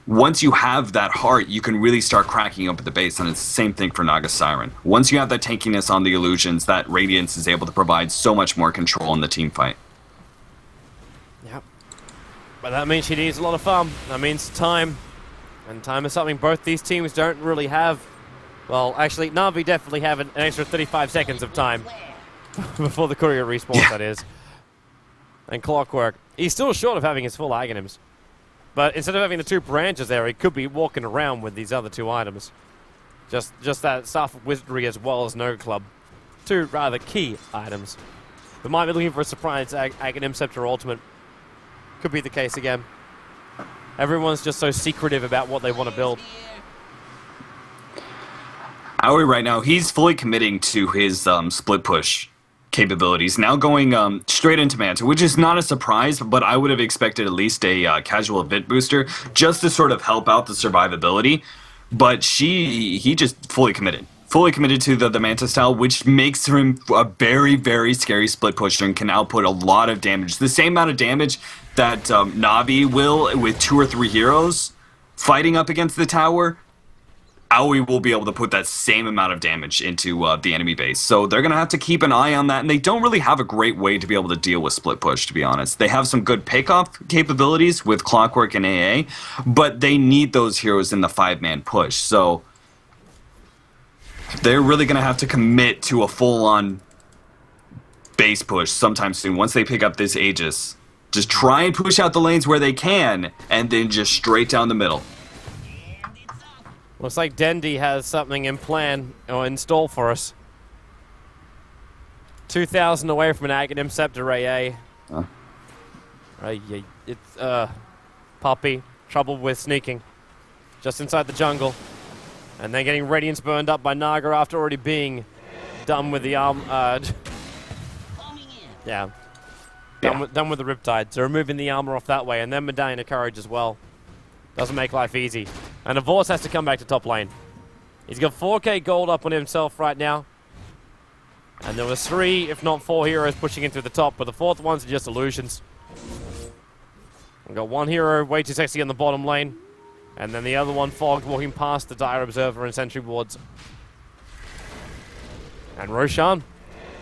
Once you have that heart, you can really start cracking up at the base, and it's the same thing for Naga Siren. Once you have that tankiness on the illusions, that Radiance is able to provide so much more control in the team fight. Yep. But that means she needs a lot of farm. That means time. And time is something both these teams don't really have. Well, actually, Na'Vi definitely have an extra 35 seconds of time before the courier respawns, that is. And Clockwork, he's still short of having his full Aghanims. But instead of having the two branches there, he could be walking around with these other two items. Just that Staff of Wizardry as well as No Club. Two rather key items. We might be looking for a surprise Aghanim Scepter Ultimate. Could be the case again. Everyone's just so secretive about what they want to build. Aoi right now, he's fully committing to his split push capabilities. Now going straight into Manta, which is not a surprise, but I would have expected at least a casual event booster just to sort of help out the survivability. But he just fully committed to the Manta style, which makes him a very, very scary split pusher and can output a lot of damage. The same amount of damage that Navi will with 2 or 3 heroes fighting up against the tower. Aoi will be able to put that same amount of damage into the enemy base. So they're going to have to keep an eye on that, and they don't really have a great way to be able to deal with split push, to be honest. They have some good pick-off capabilities with Clockwork and AA, but they need those heroes in the 5-man push. So they're really going to have to commit to a full-on base push sometime soon once they pick up this Aegis. Just try and push out the lanes where they can, and then just straight down the middle. Looks like Dendi has something in plan or in store for us. 2,000 away from an Aghanim Scepter AA. Huh? It's Puppey, trouble with sneaking. Just inside the jungle. And then getting Radiance burned up by Naga after already being done with the arm. Yeah. Done with the Riptide. So removing the armor off that way. And then Medallion of Courage as well. Doesn't make life easy. And Avors has to come back to top lane. He's got 4k gold up on himself right now. And there was 3, if not 4 heroes pushing in through the top. But the 4th ones are just illusions. We've got 1 hero way too sexy on the bottom lane. And then the other one, Fogged, walking past the Dire Observer and Sentry Wards. And Roshan.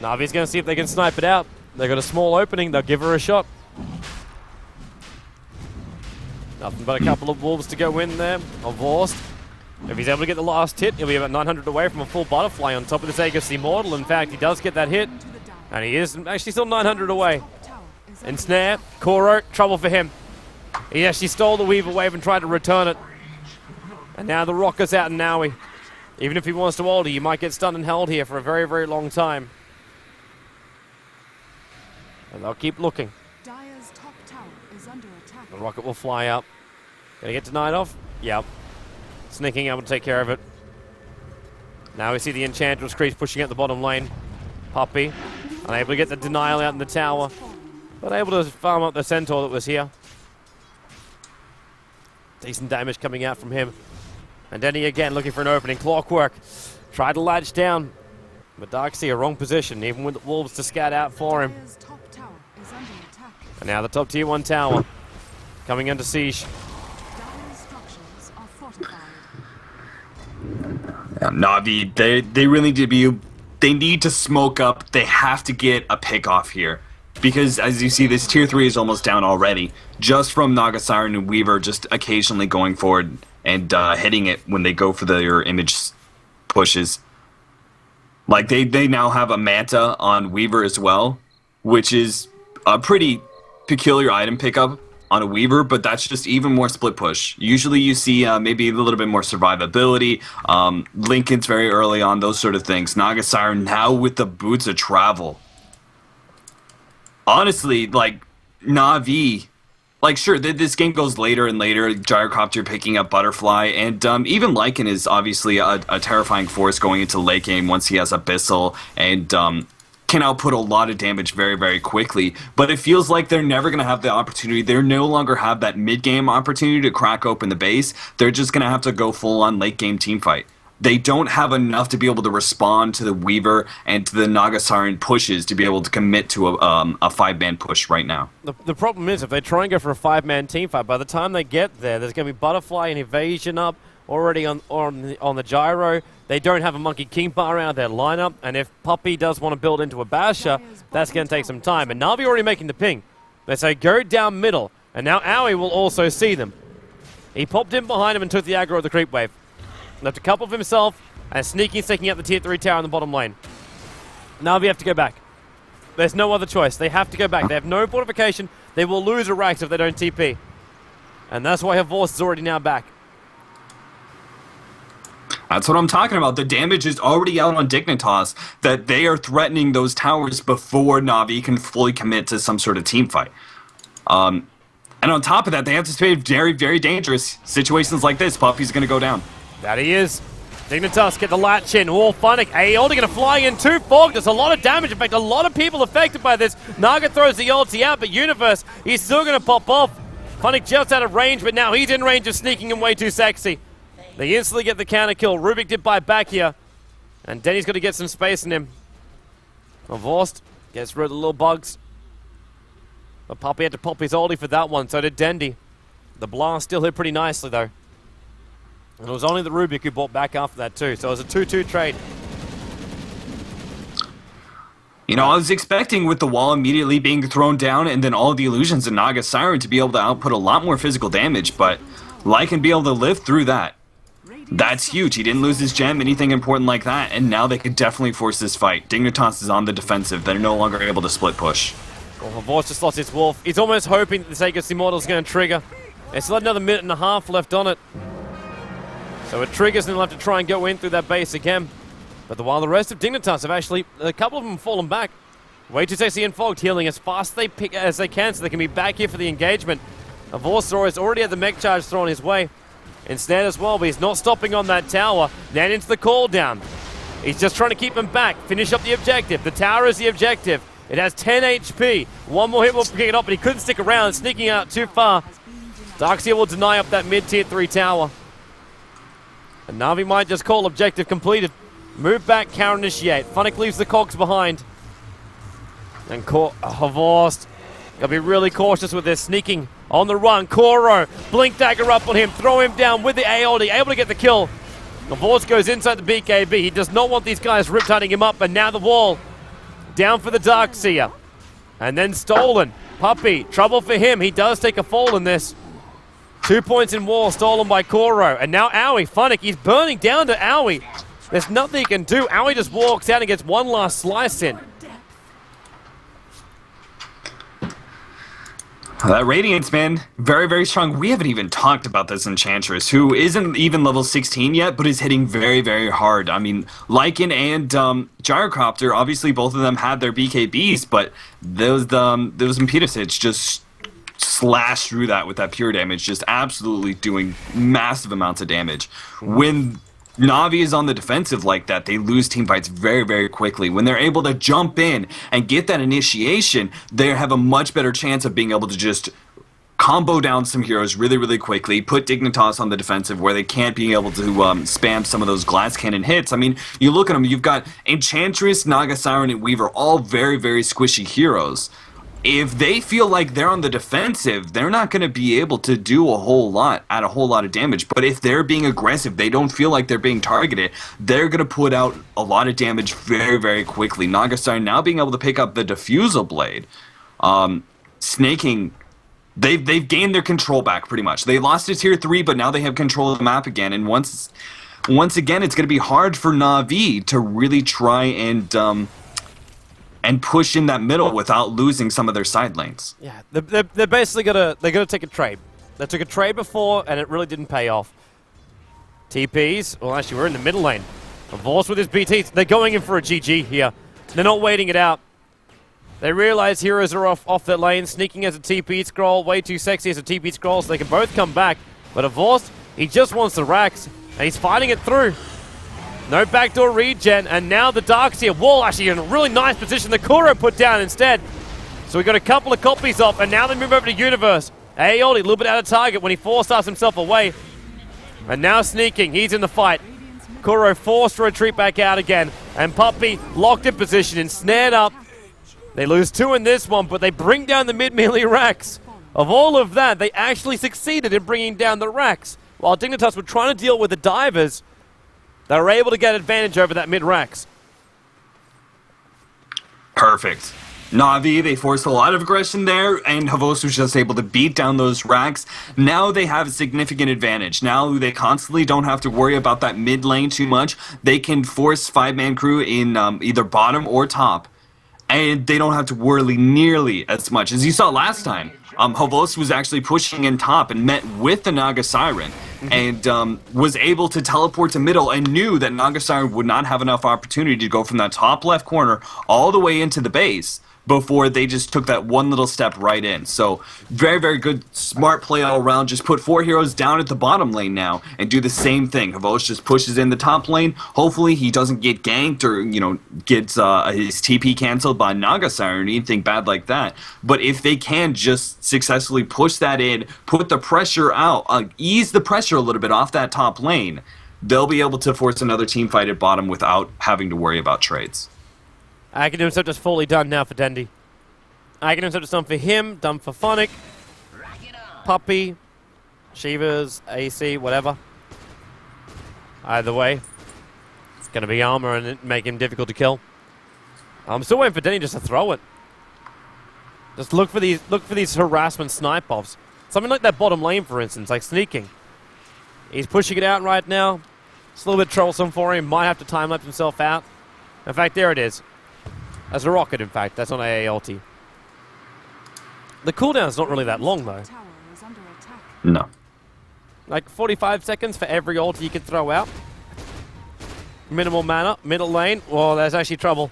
Na'Vi's going to see if they can snipe it out. They've got a small opening. They'll give her a shot. Nothing but a couple of wolves to go in there. Vorst. If he's able to get the last hit, he'll be about 900 away from a full butterfly on top of this Aegis Immortal. In fact, he does get that hit. And he is actually still 900 away. Ensnare. Koro. Trouble for him. He actually stole the Weaver Wave and tried to return it. And now the Rocker's out in Naui. Even if he wants to ulti, you might get stunned and held here for a very, very long time. And they'll keep looking. Dire's top tower is under attack. The rocket will fly up. Gonna get denied off? Yep. Sneaking able to take care of it. Now we see the Enchantress creeps pushing at the bottom lane. Puppey. Unable to get the denial out in the tower. But able to farm up the Centaur that was here. Decent damage coming out from him. And Denny again looking for an opening. Clockwork. Tried to latch down. But Darkseer, wrong position, even with the Wolves to scout out for him. And now the top tier 1 tower coming under siege. Na'Vi, they really need to be. They need to smoke up. They have to get a pick off here. Because as you see, this tier 3 is almost down already. Just from Naga Siren and Weaver just occasionally going forward and hitting it when they go for their image pushes. Like, they now have a Manta on Weaver as well, which is a pretty peculiar item pickup on a Weaver, but that's just even more split push. Usually you see maybe a little bit more survivability, Lincoln's very early on, those sort of things. Naga Siren now with the boots of travel. Honestly, like, Na'Vi, like, sure, this game goes later and later, Gyrocopter picking up Butterfly, and even Lycan is obviously a terrifying force going into late game once he has Abyssal, and can output a lot of damage very, very quickly, but it feels like they're never going to have the opportunity. They no longer have that mid-game opportunity to crack open the base. They're just going to have to go full-on late-game teamfight. They don't have enough to be able to respond to the Weaver and to the Naga Siren pushes to be able to commit to a 5-man push right now. The problem is, if they try and go for a 5-man teamfight, by the time they get there, there's going to be Butterfly and Evasion up already on the gyro. They don't have a Monkey King bar out of their lineup, and if Puppey does want to build into a Basher, that's going to take some time. And Na'Vi already making the ping. They say go down middle, and now Aoi will also see them. He popped in behind him and took the aggro of the creep wave. Left a couple of himself, and sneaking, sticking up the tier 3 tower in the bottom lane. Na'Vi have to go back. There's no other choice. They have to go back. They have no fortification. They will lose a Rax if they don't TP. And that's why Vorst is already now back. That's what I'm talking about. The damage is already out on Dignitas, that they are threatening those towers before Na'Vi can fully commit to some sort of team fight. And on top of that, they anticipate very, very dangerous situations like this. Puppey's going to go down. That he is. Dignitas get the latch in. All Funnick. Aeoldi going to fly in too. Fog does a lot of damage. In fact, a lot of people affected by this. Naga throws the ulti out, but Universe, he's still going to pop off. Funnick just out of range, but now he's in range of sneaking and way too sexy. They instantly get the counter kill. Rubik did buy back here. And Denny's got to get some space in him. Vorst gets rid of the little bugs. But Puppey had to pop his ulti for that one, so did Dendi. The blast still hit pretty nicely, though. And it was only the Rubik who bought back after that, too. So it was a 2-2 trade. You know, I was expecting with the wall immediately being thrown down and then all the illusions and Naga Siren to be able to output a lot more physical damage, but Lycan be able to live through that. That's huge. He didn't lose his gem, anything important like that, and now they could definitely force this fight. Dignitas is on the defensive. They're no longer able to split push. Well, Havors just lost his wolf. He's almost hoping that the Sacred Immortal is going to trigger. There's still another minute and a half left on it. So it triggers and he'll have to try and go in through that base again. But while the rest of Dignitas have actually, a couple of them have fallen back. Way too sexy and fogged, healing as fast as they can so they can be back here for the engagement. Avor has already had the mech charge thrown his way. Instead as well, but he's not stopping on that tower. Then into the call down. He's just trying to keep him back, finish up the objective. The tower is the objective. It has 10 HP. One more hit will pick it up, but he couldn't stick around, sneaking out too far. Darkseer will deny up that mid-tier 3 tower. And Na'Vi might just call objective completed. Move back, counter initiate. Funnick leaves the cogs behind. And Havors gotta be really cautious with this, sneaking on the run. Koro, blink dagger up on him, throw him down with the AOD, able to get the kill. Havors goes inside the BKB. He does not want these guys rip-tutting him up, and now the wall. Down for the Darkseer. And then stolen. Puppy, trouble for him. He does take a fall in this. 2 points in wall stolen by Koro. And now Aoi, Funnick, he's burning down to Aoi. There's nothing he can do. Aoi just walks out and gets one last slice in. That Radiance, man, very, very strong. We haven't even talked about this Enchantress, who isn't even level 16 yet, but is hitting very, very hard. I mean, Lycan and Gyrocopter, obviously both of them had their BKBs, but those Impetus hits just slash through that with that pure damage, just absolutely doing massive amounts of damage. When Na'Vi is on the defensive like that, they lose team fights very, very quickly. When they're able to jump in and get that initiation, they have a much better chance of being able to just combo down some heroes really, really quickly, put Dignitas on the defensive where they can't be able to spam some of those glass cannon hits. I mean, you look at them, you've got Enchantress, Naga Siren, and Weaver, all very, very squishy heroes. If they feel like they're on the defensive, they're not going to be able to do a whole lot of damage. But if they're being aggressive, they don't feel like they're being targeted, they're going to put out a lot of damage very, very quickly. Nagastar now being able to pick up the Diffusal Blade, snaking. They've gained their control back pretty much. They lost to tier 3, but now they have control of the map again. And once again, it's going to be hard for Na'Vi to really try and push in that middle without losing some of their side lanes. Yeah, they're basically gonna take a trade. They took a trade before, and it really didn't pay off. TPs, well, actually, we're in the middle lane. Havors with his BTs, they're going in for a GG here. They're not waiting it out. They realize heroes are off their lane, sneaking as a TP scroll, way too sexy as a TP scroll, so they can both come back. But Havors, he just wants the racks, and he's fighting it through. No backdoor regen, and now the Darkseer wall actually in a really nice position. The Kuro put down instead. So we got a couple of copies off, and now they move over to Universe. Aeoli, a little bit out of target when he force-starts himself away. And now sneaking, he's in the fight. Kuro forced to retreat back out again. And Puppy locked in position and snared up. They lose 2 in this one, but they bring down the mid-melee racks. Of all of that, they actually succeeded in bringing down the racks. While Dignitas were trying to deal with the divers, they were able to get advantage over that mid-racks. Perfect. Na'Vi, they forced a lot of aggression there, and Havos was just able to beat down those racks. Now they have a significant advantage. Now they constantly don't have to worry about that mid lane too much. They can force 5-man crew in either bottom or top, and they don't have to worry nearly as much. As you saw last time, Havos was actually pushing in top and met with the Naga Siren. And was able to teleport to middle and knew that Naga Siren would not have enough opportunity to go from that top left corner all the way into the base before they just took that one little step right in. So very, very good, smart play all around. Just put 4 heroes down at the bottom lane now and do the same thing. Havos just pushes in the top lane. Hopefully he doesn't get ganked or, gets his TP canceled by Naga Siren or anything bad like that. But if they can just successfully push that in, put the pressure out, ease the pressure a little bit off that top lane, they'll be able to force another team fight at bottom without having to worry about trades. Aghanim Scepter is fully done now for Dendi. Aghanim Scepter is done for him, done for Funnick, Puppy, Shivers, AC, whatever. Either way, it's going to be armor and it make him difficult to kill. I'm still waiting for Dendi just to throw it. Just look for these harassment snipe offs. Something like that bottom lane, for instance, like sneaking. He's pushing it out right now. It's a little bit troublesome for him. Might have to time-lapse himself out. In fact, there it is. As a rocket, in fact. That's on AA ulti. The cooldown's not really that long, though. Tower is under attack. No. Like 45 seconds for every ulti you can throw out. Minimal mana. Middle lane. Well, there's actually trouble.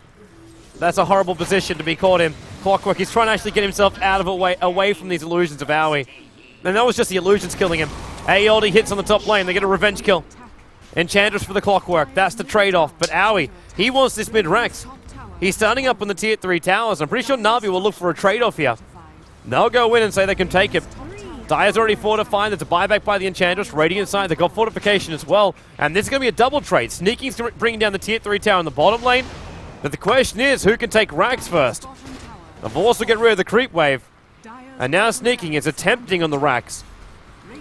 That's a horrible position to be caught in. Clockwork, he's trying to actually get himself out of away from these illusions of Aoi. And that was just the illusions killing him. AA hits on the top lane. They get a revenge kill. Enchantress for the Clockwork. That's the trade-off. But Aoi, he wants this mid-Rex. He's starting up on the tier 3 towers. I'm pretty sure Na'Vi will look for a trade-off here. They'll go in and say they can take it. Dire's already fortified. There's a buyback by the Enchantress. Radiant side, they've got fortification as well. And this is going to be a double trade. Sneaking's bringing down the tier 3 tower in the bottom lane. But the question is, who can take Rax first? They've also get rid of the creep wave. And now Sneaking is attempting on the Rax.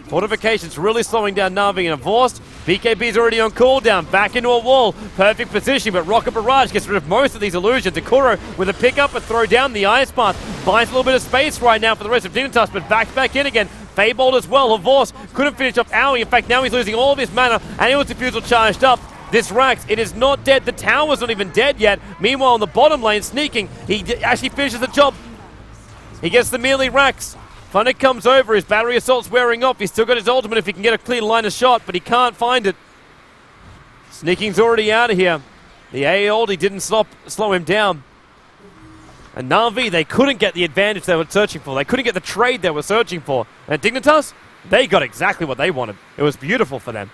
Fortification's really slowing down Na'Vi and Vorst. BKB's already on cooldown. Back into a wall. Perfect position, but Rocket Barrage gets rid of most of these illusions. Akuro with a pickup and throw down the Ice Path. Buys a little bit of space right now for the rest of Dignitas, but backs back in again. Feybolt as well. Vorst couldn't finish off Aoi. In fact, now he's losing all of his mana, and he was Diffusal charged up. This Rax, it is not dead. The tower's not even dead yet. Meanwhile, on the bottom lane, Sneaking, he actually finishes the job. He gets the melee Rax. Funnick comes over. His battery assault's wearing off. He's still got his ultimate if he can get a clean line of shot, but he can't find it. Sneaking's already out of here. The AA ulti didn't slow him down. And Na'Vi, they couldn't get the advantage they were searching for. They couldn't get the trade they were searching for. And Dignitas, they got exactly what they wanted. It was beautiful for them.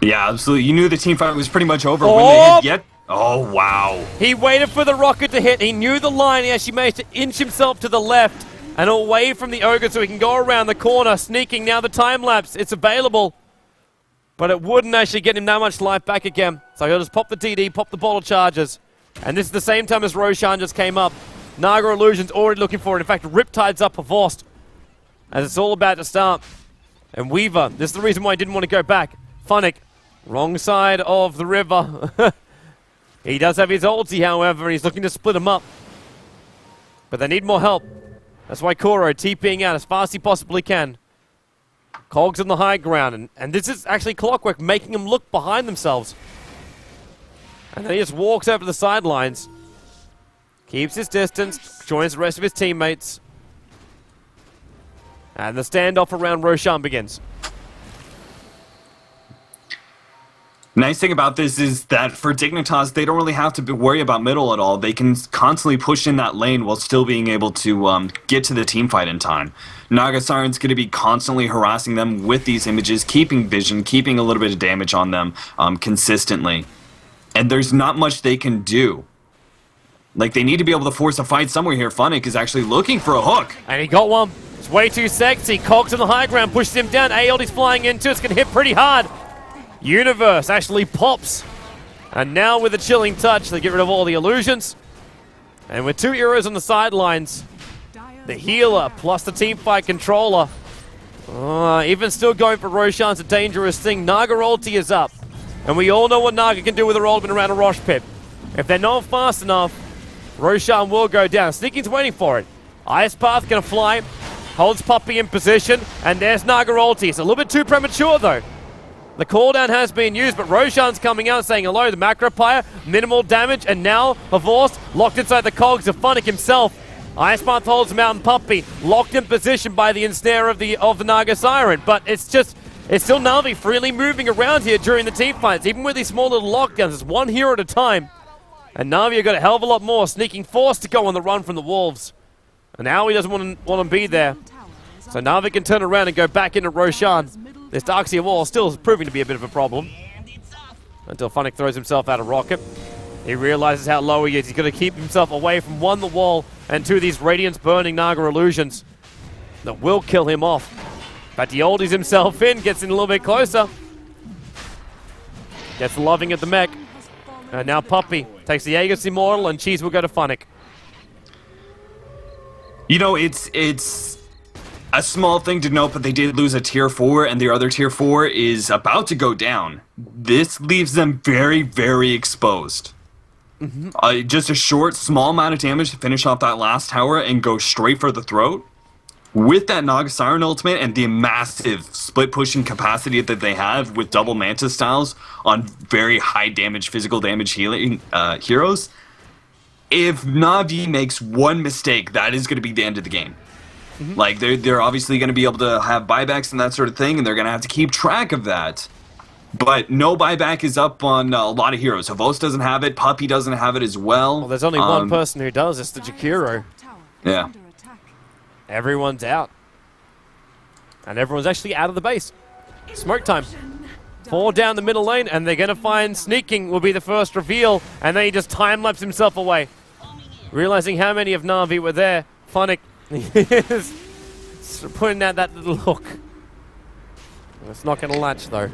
Yeah, absolutely. You knew the team fight was pretty much over when they had yet. Oh, wow. He waited for the rocket to hit. He knew the line. He actually managed to inch himself to the left and away from the Ogre so he can go around the corner. Sneaking now the time lapse. It's available. But it wouldn't actually get him that much life back again. So he'll just pop the TD, pop the bottle charges. And this is the same time as Roshan just came up. Naga Illusion's already looking for it. In fact, Riptide's up for Vorst. As it's all about to start. And Weaver, this is the reason why I didn't want to go back. Funnick, wrong side of the river. He does have his ulti, however, and he's looking to split him up. But they need more help. That's why Kuro TPing out as fast as he possibly can. Cogs on the high ground, and this is actually Clockwork making them look behind themselves. And then he just walks over to the sidelines. Keeps his distance, joins the rest of his teammates. And the standoff around Roshan begins. Nice thing about this is that for Dignitas, they don't really have to worry about middle at all. They can constantly push in that lane while still being able to get to the team fight in time. Naga Siren's going to be constantly harassing them with these images, keeping vision, keeping a little bit of damage on them consistently. And there's not much they can do. Like, they need to be able to force a fight somewhere here. Funnick is actually looking for a hook. And he got one. It's way too sexy. Cogs on the high ground pushes him down. ALD's flying into it. It's going to hit pretty hard. Universe actually pops. And now with a chilling touch, they get rid of all the illusions. And with two heroes on the sidelines, the healer plus the teamfight controller. Even still going for Roshan's a dangerous thing. Naga ulti is up. And we all know what Naga can do with her ultimate around a Rosh Pit. If they're not fast enough, Roshan will go down. Sneaking's waiting for it. Ice Path gonna fly. Holds Puppy in position. And there's Naga ulti. It's a little bit too premature though. The cooldown has been used, but Roshan's coming out saying hello. The Macro Pyre, minimal damage, and now Havorst locked inside the cogs of Funnick himself. Ice Path holds Mountain Puppy, locked in position by the ensnare of the Naga Siren. But it's still Na'Vi freely moving around here during the team fights, even with these small little lockdowns. It's one hero at a time. And Na'Vi have got a hell of a lot more. Sneaking forced to go on the run from the Wolves. And now he doesn't want to be there. So Na'Vi can turn around and go back into Roshan. This Darkseer wall still is proving to be a bit of a problem. Until Funnick throws himself out of rocket. He realizes how low he is. He's going to keep himself away from one, the wall, and two, these Radiance burning Naga illusions that will kill him off. But he oldies himself in, gets in a little bit closer. Gets loving at the mech. And now Puppy takes the Aegis Immortal, and Cheese will go to Funnick. You know, it's a small thing to note, but they did lose a tier 4, and their other tier 4 is about to go down. This leaves them very, very exposed. Just a short, small amount of damage to finish off that last tower and go straight for the throat. with that Nagasiren ultimate and the massive split pushing capacity that they have with double Manta styles on very high damage, physical damage healing heroes, if Na'Vi makes one mistake, that is going to be the end of the game. Like, they're obviously going to be able to have buybacks and that sort of thing, and they're going to have to keep track of that. But no buyback is up on a lot of heroes. Havos doesn't have it. Puppey doesn't have it as well. Well, there's only one person who does. It's the Jakiro. Yeah. Everyone's out. And everyone's actually out of the base. Smoke time. 4 down the middle lane, and they're going to find Sneaking will be the first reveal, and then he just time-lapse himself away. Realizing how many of Na'Vi were there, Funnick is putting out that little hook. It's not going to latch, though.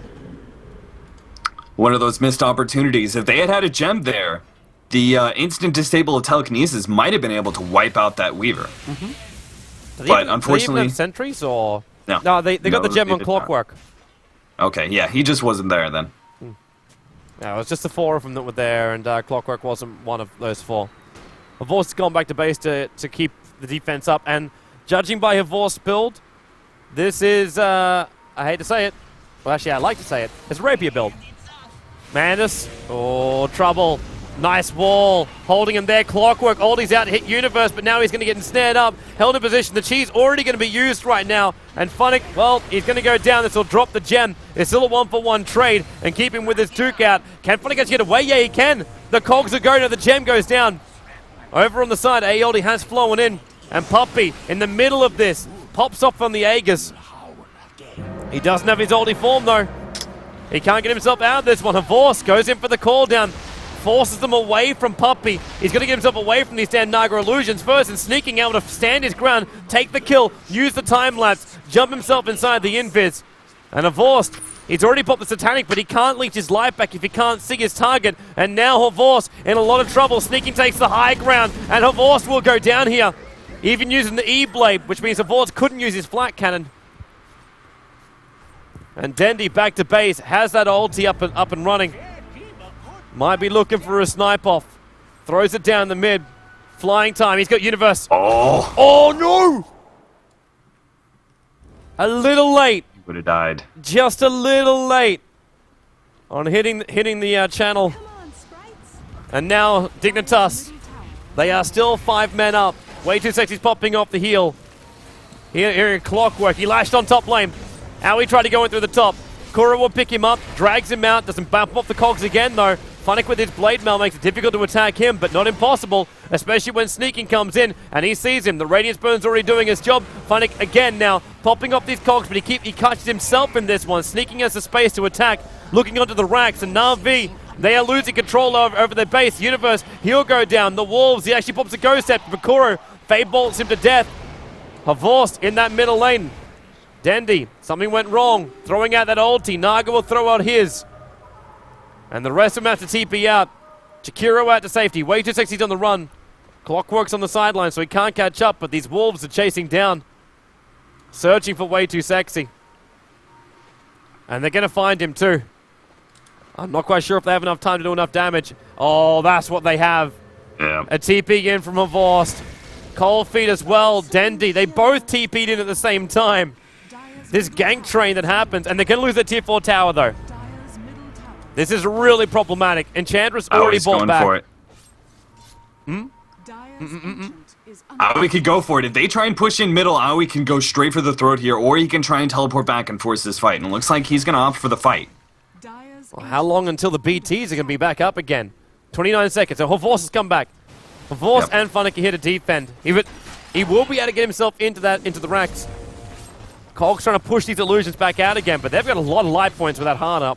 One of those missed opportunities. If they had had a gem there, the instant disable of telekinesis might have been able to wipe out that Weaver. But unfortunately, do they even have sentries, or no? They got the gem on Clockwork. Okay, yeah, he just wasn't there then. Yeah, it was just the 4 of them that were there, and Clockwork wasn't one of those 4. Havors has gone back to base to keep the defense up, and judging by Havors' build, this is I hate to say it, well actually I like to say it, it's a rapier build. Natus, oh, trouble. Nice wall, holding him there. Clockwork, Aldi's out to hit Universe, but now he's going to get snared up, held in position. The cheese already going to be used right now, and Funnick, well, he's going to go down. This will drop the gem. It's still a 1-for-1 trade, and keep him with his Duke out. Can Funnick actually get away? Yeah, he can. The cogs are going, and the gem goes down. Over on the side, Aoldi has flown in, and Puppey in the middle of this pops off on the Aegis. He doesn't have his Aldi form though. He can't get himself out of this one. Havors goes in for the call down. Forces them away from Puppey. He's going to get himself away from these damn Naga illusions first, and Sneaking able to stand his ground, take the kill, use the time lapse, jump himself inside the invis. And Havors, he's already popped the Satanic, but he can't leech his life back if he can't see his target. And now Havors in a lot of trouble. Sneaking takes the high ground, and Havors will go down here, even using the E-Blade, which means Havors couldn't use his flat cannon. And Dendy back to base, has that ulti up and running. Might be looking for a snipe off. Throws it down the mid. Flying time, he's got Universe. Oh no! A little late. He would have died. Just a little late on hitting the channel. And now Dignitas, they are still 5 men up. Way Too Sexy's popping off the heel. Here in Clockwork, he lashed on top lane. Aoi tried to go in through the top. Kura will pick him up, drags him out, doesn't bump off the cogs again though. Funnick with his blade mail makes it difficult to attack him, but not impossible, especially when Sneaking comes in and he sees him. The Radiance Burn's already doing his job. Funnick again now, popping off these cogs, but he catches himself in this one. Sneaking has the space to attack, looking onto the racks, and Na'Vi, they are losing control over their base. Universe, he'll go down. The Wolves, he actually pops a Ghost Scepter, but Kuro Fade bolts him to death. Havors in that middle lane. Dendy, something went wrong. Throwing out that ulti. Naga will throw out his. And the rest of them have to TP out. Chikiro out to safety. Way Too Sexy's on the run. Clockwork's on the sideline, so he can't catch up, but these Wolves are chasing down. Searching for Way Too Sexy. And they're going to find him too. I'm not quite sure if they have enough time to do enough damage. Oh, that's what they have. Yeah. A TP in from Havors. Cold Feet as well. Dendy, they both TP'd in at the same time. This gank train that happens, and they're going to lose their tier 4 tower though. This is really problematic. Enchantress already bought back. For it. Aoi could go for it. If they try and push in middle, Aoi can go straight for the throat here, or he can try and teleport back and force this fight. And it looks like he's going to opt for the fight. Well, how long until the BTs are going to be back up again? 29 seconds. So Havors has come back. Havors and Funnick are here to defend. He will be able to get himself into the racks. Cog's trying to push these illusions back out again, but they've got a lot of life points with that heart up.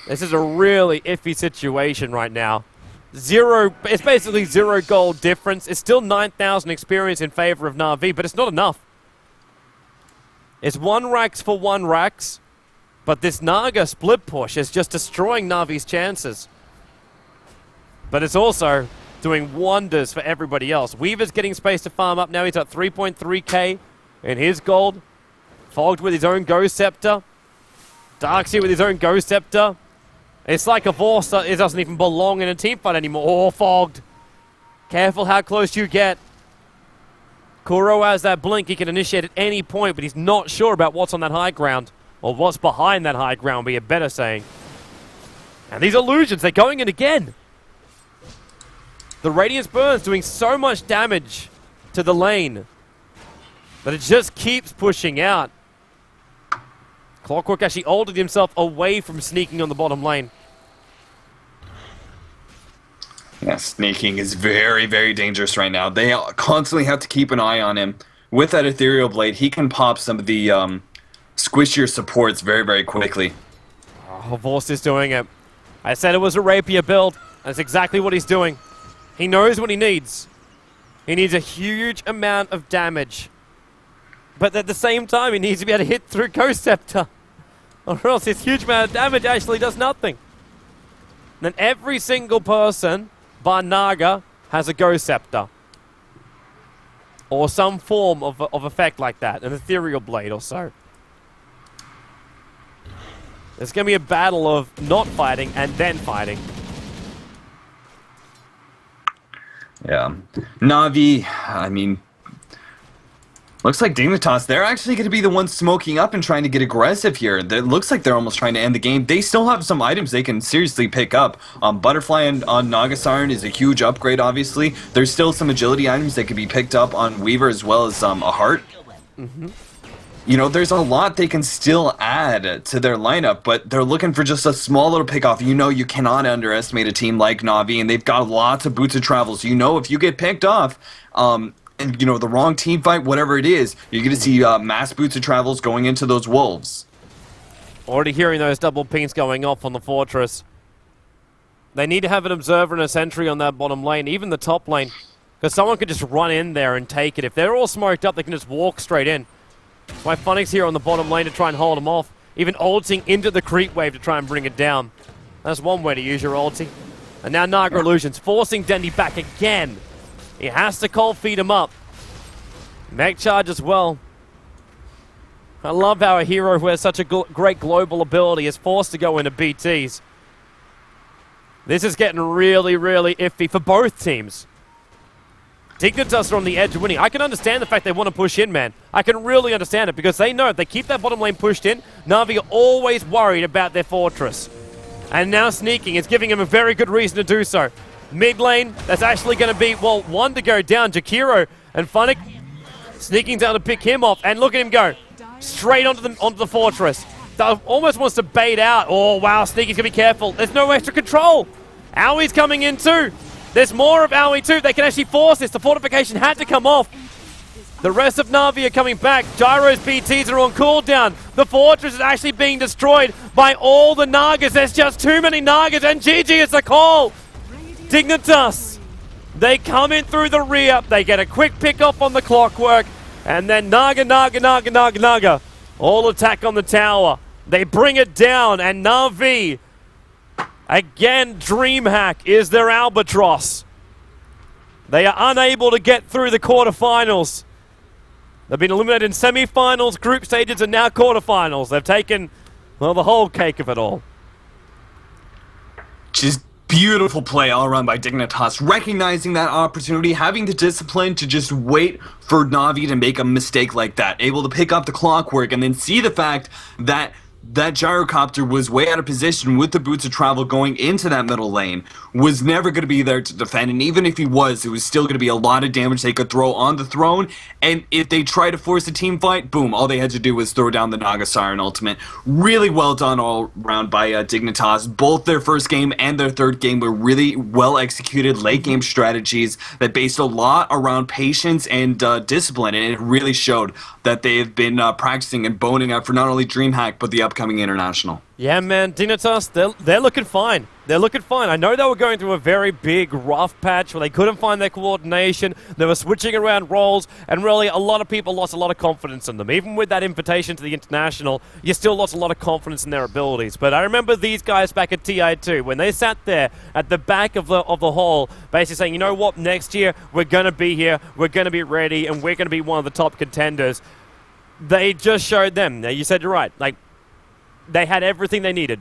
This is a really iffy situation right now. It's basically 0 gold difference. It's still 9,000 experience in favor of Na'Vi, but it's not enough. It's 1 racks for 1 racks, but this Naga split push is just destroying Na'Vi's chances. But it's also doing wonders for everybody else. Weaver's getting space to farm up now. He's at 3.3k in his gold. Fogged with his own Ghost Scepter. Darkseer with his own Ghost Scepter. It's like Havors, it doesn't even belong in a team fight anymore. Oh, Fogged. Careful how close you get. Kuro has that blink. He can initiate at any point, but he's not sure about what's on that high ground. Or what's behind that high ground, be a better saying. And these illusions, they're going in again. The Radiance Burn's doing so much damage to the lane that it just keeps pushing out. Clockwork actually altered himself away from sneaking on the bottom lane. Yeah, sneaking is very, very dangerous right now. They constantly have to keep an eye on him. With that Ethereal Blade, he can pop some of the squishier supports very, very quickly. Oh, Vorst is doing it. I said it was a rapier build. That's exactly what he's doing. He knows what he needs. He needs a huge amount of damage. But at the same time, he needs to be able to hit through Ghost Scepter. Or else his huge amount of damage actually does nothing. And then every single person, bar Naga, has a Ghost Scepter. Or some form of effect like that. An Ethereal Blade or so. It's going to be a battle of not fighting and then fighting. Yeah. Na'Vi, I mean, looks like Dignitas, they're actually going to be the ones smoking up and trying to get aggressive here. It looks like they're almost trying to end the game. They still have some items they can seriously pick up. Butterfly on Nagasiren is a huge upgrade, obviously. There's still some agility items that could be picked up on Weaver as well as a heart. You know, there's a lot they can still add to their lineup, but they're looking for just a small little pickoff. You know, you cannot underestimate a team like Na'Vi, and they've got lots of boots of travel. So you know, if you get picked off, and you know, the wrong team fight, whatever it is, you're going to see mass boots of travels going into those wolves. Already hearing those double pings going off on the fortress. They need to have an observer and a sentry on that bottom lane, even the top lane, because someone could just run in there and take it. If they're all smoked up, they can just walk straight in. That's why Funix here on the bottom lane to try and hold them off. Even ulting into the creep wave to try and bring it down. That's one way to use your ulti. And now Naga Illusions forcing Dendy back again. He has to cold feed him up. Mech charge as well. I love how a hero who has such a great global ability is forced to go into BTs. This is getting really, really iffy for both teams. Dignitas are on the edge of winning. I can understand the fact they want to push in, man. I can really understand it because they know if they keep that bottom lane pushed in, Na'Vi are always worried about their fortress. And now sneaking is giving him a very good reason to do so. Mid lane, that's actually going to be, well, one to go down. Jakiro and Funnick sneaking down to pick him off. And look at him go straight onto the fortress. That almost wants to bait out. Oh, wow, Sneaky's going to be careful. There's no extra control. Aui's coming in too. There's more of Aoi too. They can actually force this. The fortification had to come off. The rest of Na'Vi are coming back. Gyro's PTs are on cooldown. The fortress is actually being destroyed by all the Nagas. There's just too many Nagas, and GG is the call. Dignitas. They come in through the rear. They get a quick pick off on the Clockwork. And then Naga. All attack on the tower. They bring it down, and Na'Vi, again, Dreamhack is their albatross. They are unable to get through the quarterfinals. They've been eliminated in semi-finals, group stages, and now quarterfinals. They've taken, well, the whole cake of it all. Just beautiful play all around by Dignitas, recognizing that opportunity, having the discipline to just wait for Na'Vi to make a mistake like that, able to pick up the Clockwork and then see the fact that that gyrocopter was way out of position with the boots of travel going into that middle lane, was never going to be there to defend, and even if he was, it was still going to be a lot of damage they could throw on the throne, and if they try to force a team fight, boom, all they had to do was throw down the Nagasiren ultimate. Really well done all around by Dignitas. Both their first game and their third game were really well executed late game strategies that based a lot around patience and discipline, and it really showed that they have been practicing and boning out for not only Dreamhack, but the upcoming International. Yeah, man, Dignitas, they're looking fine. They're looking fine. I know they were going through a very big, rough patch where they couldn't find their coordination. They were switching around roles, and really a lot of people lost a lot of confidence in them. Even with that invitation to the International, you still lost a lot of confidence in their abilities. But I remember these guys back at TI2, when they sat there at the back of the hall, basically saying, you know what, next year we're going to be here, we're going to be ready, and we're going to be one of the top contenders. They just showed them. Now, you said you're right. Like, they had everything they needed.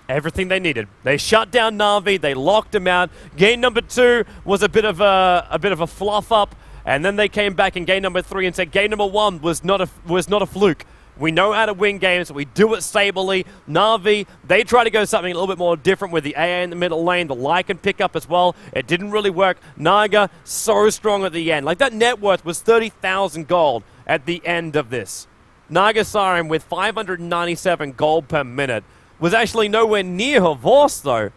everything they needed. They shut down Na'Vi. They locked him out. Game number 2 was a bit of a fluff up, and then they came back in game number 3 and said game number 1 was not a fluke. We know how to win games. We do it stably. Na'Vi, they try to go something a little bit more different with the AA in the middle lane. The Lycan pick up as well. It didn't really work. Naga, so strong at the end. Like, that net worth was 30,000 gold at the end of this. Naga Siren with 597 gold per minute was actually nowhere near her Vorse, though.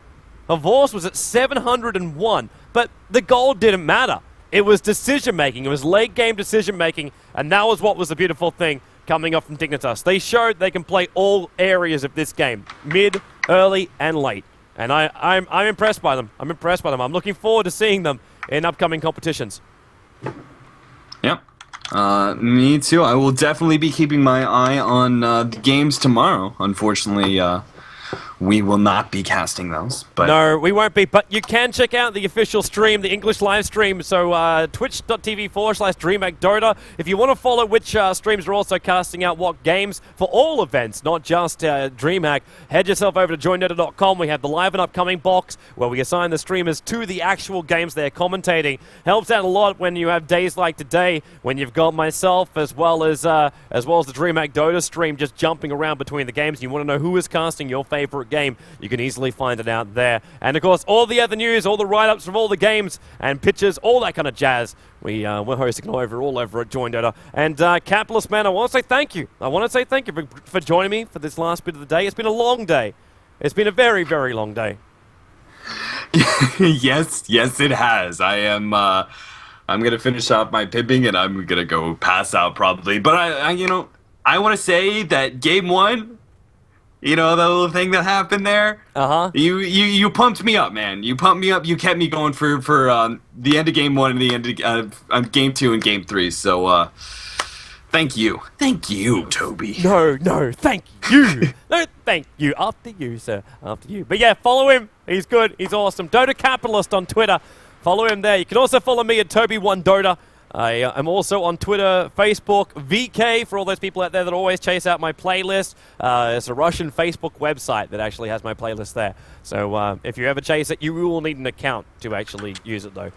Her Vorse was at 701, but the gold didn't matter. It was decision-making. It was late-game decision-making, and that was what was the beautiful thing coming up from Dignitas. They showed they can play all areas of this game, mid, early, and late. And I'm impressed by them. I'm impressed by them. I'm looking forward to seeing them in upcoming competitions. Yep. Me too. I will definitely be keeping my eye on the games tomorrow. Unfortunately, we will not be casting those. But no, we won't be. But you can check out the official stream, the English live stream. So twitch.tv/Dreamhack Dota. If you want to follow which streams are also casting out what games for all events, not just Dreamhack, head yourself over to joindota.com. We have the live and upcoming box where we assign the streamers to the actual games they're commentating. Helps out a lot when you have days like today, when you've got myself as well as the Dreamhack Dota stream just jumping around between the games. You want to know who is casting your favorite game, you can easily find it out there. And of course, all the other news, all the write-ups from all the games and pictures, all that kind of jazz, we're hosting all over at Join Dota. And Capitalist Man, I want to say thank you. I want to say thank you for joining me for this last bit of the day. It's been a long day. It's been a very, very long day. yes, it has. I'm gonna finish off my pimping and I'm gonna go pass out probably. But I want to say that game 1. You know, the little thing that happened there? Uh-huh. You pumped me up, man. You pumped me up. You kept me going for the end of game 1 and the end of game 2 and game 3. So, thank you. Thank you, Toby. No, thank you. No, thank you. After you, sir. After you. But yeah, follow him. He's good. He's awesome. Dota Capitalist on Twitter. Follow him there. You can also follow me at Toby1Dota. I'm also on Twitter, Facebook, VK, for all those people out there that always chase out my playlist. It's a Russian Facebook website that actually has my playlist there. So if you ever chase it, you will need an account to actually use it, though.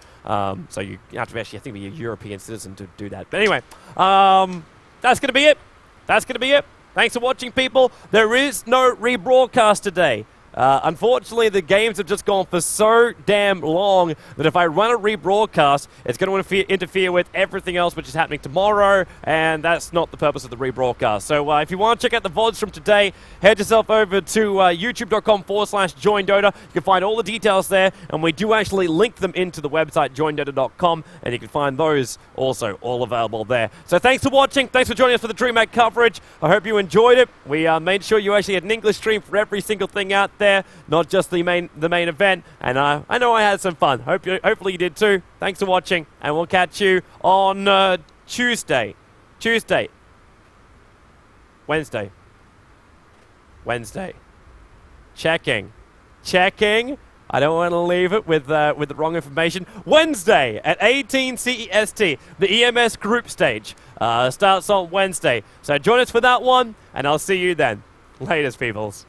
So you have to actually, I think, be a European citizen to do that. But anyway, that's going to be it. That's going to be it. Thanks for watching, people. There is no rebroadcast today. Unfortunately, the games have just gone for so damn long that if I run a rebroadcast, it's going to interfere with everything else which is happening tomorrow, and that's not the purpose of the rebroadcast. So if you want to check out the VODs from today, head yourself over to youtube.com/joindota. You can find all the details there, and we do actually link them into the website, joindota.com, and you can find those also all available there. So thanks for watching. Thanks for joining us for the Dreamhack coverage. I hope you enjoyed it. We made sure you actually had an English stream for every single thing out there. Not just the main event, and I know I had some fun. Hopefully you did too. Thanks for watching, and we'll catch you on Wednesday. Checking. I don't want to leave it with the wrong information. Wednesday at 18 CEST, the EMS group stage starts on Wednesday. So join us for that one, and I'll see you then. Latest, peoples.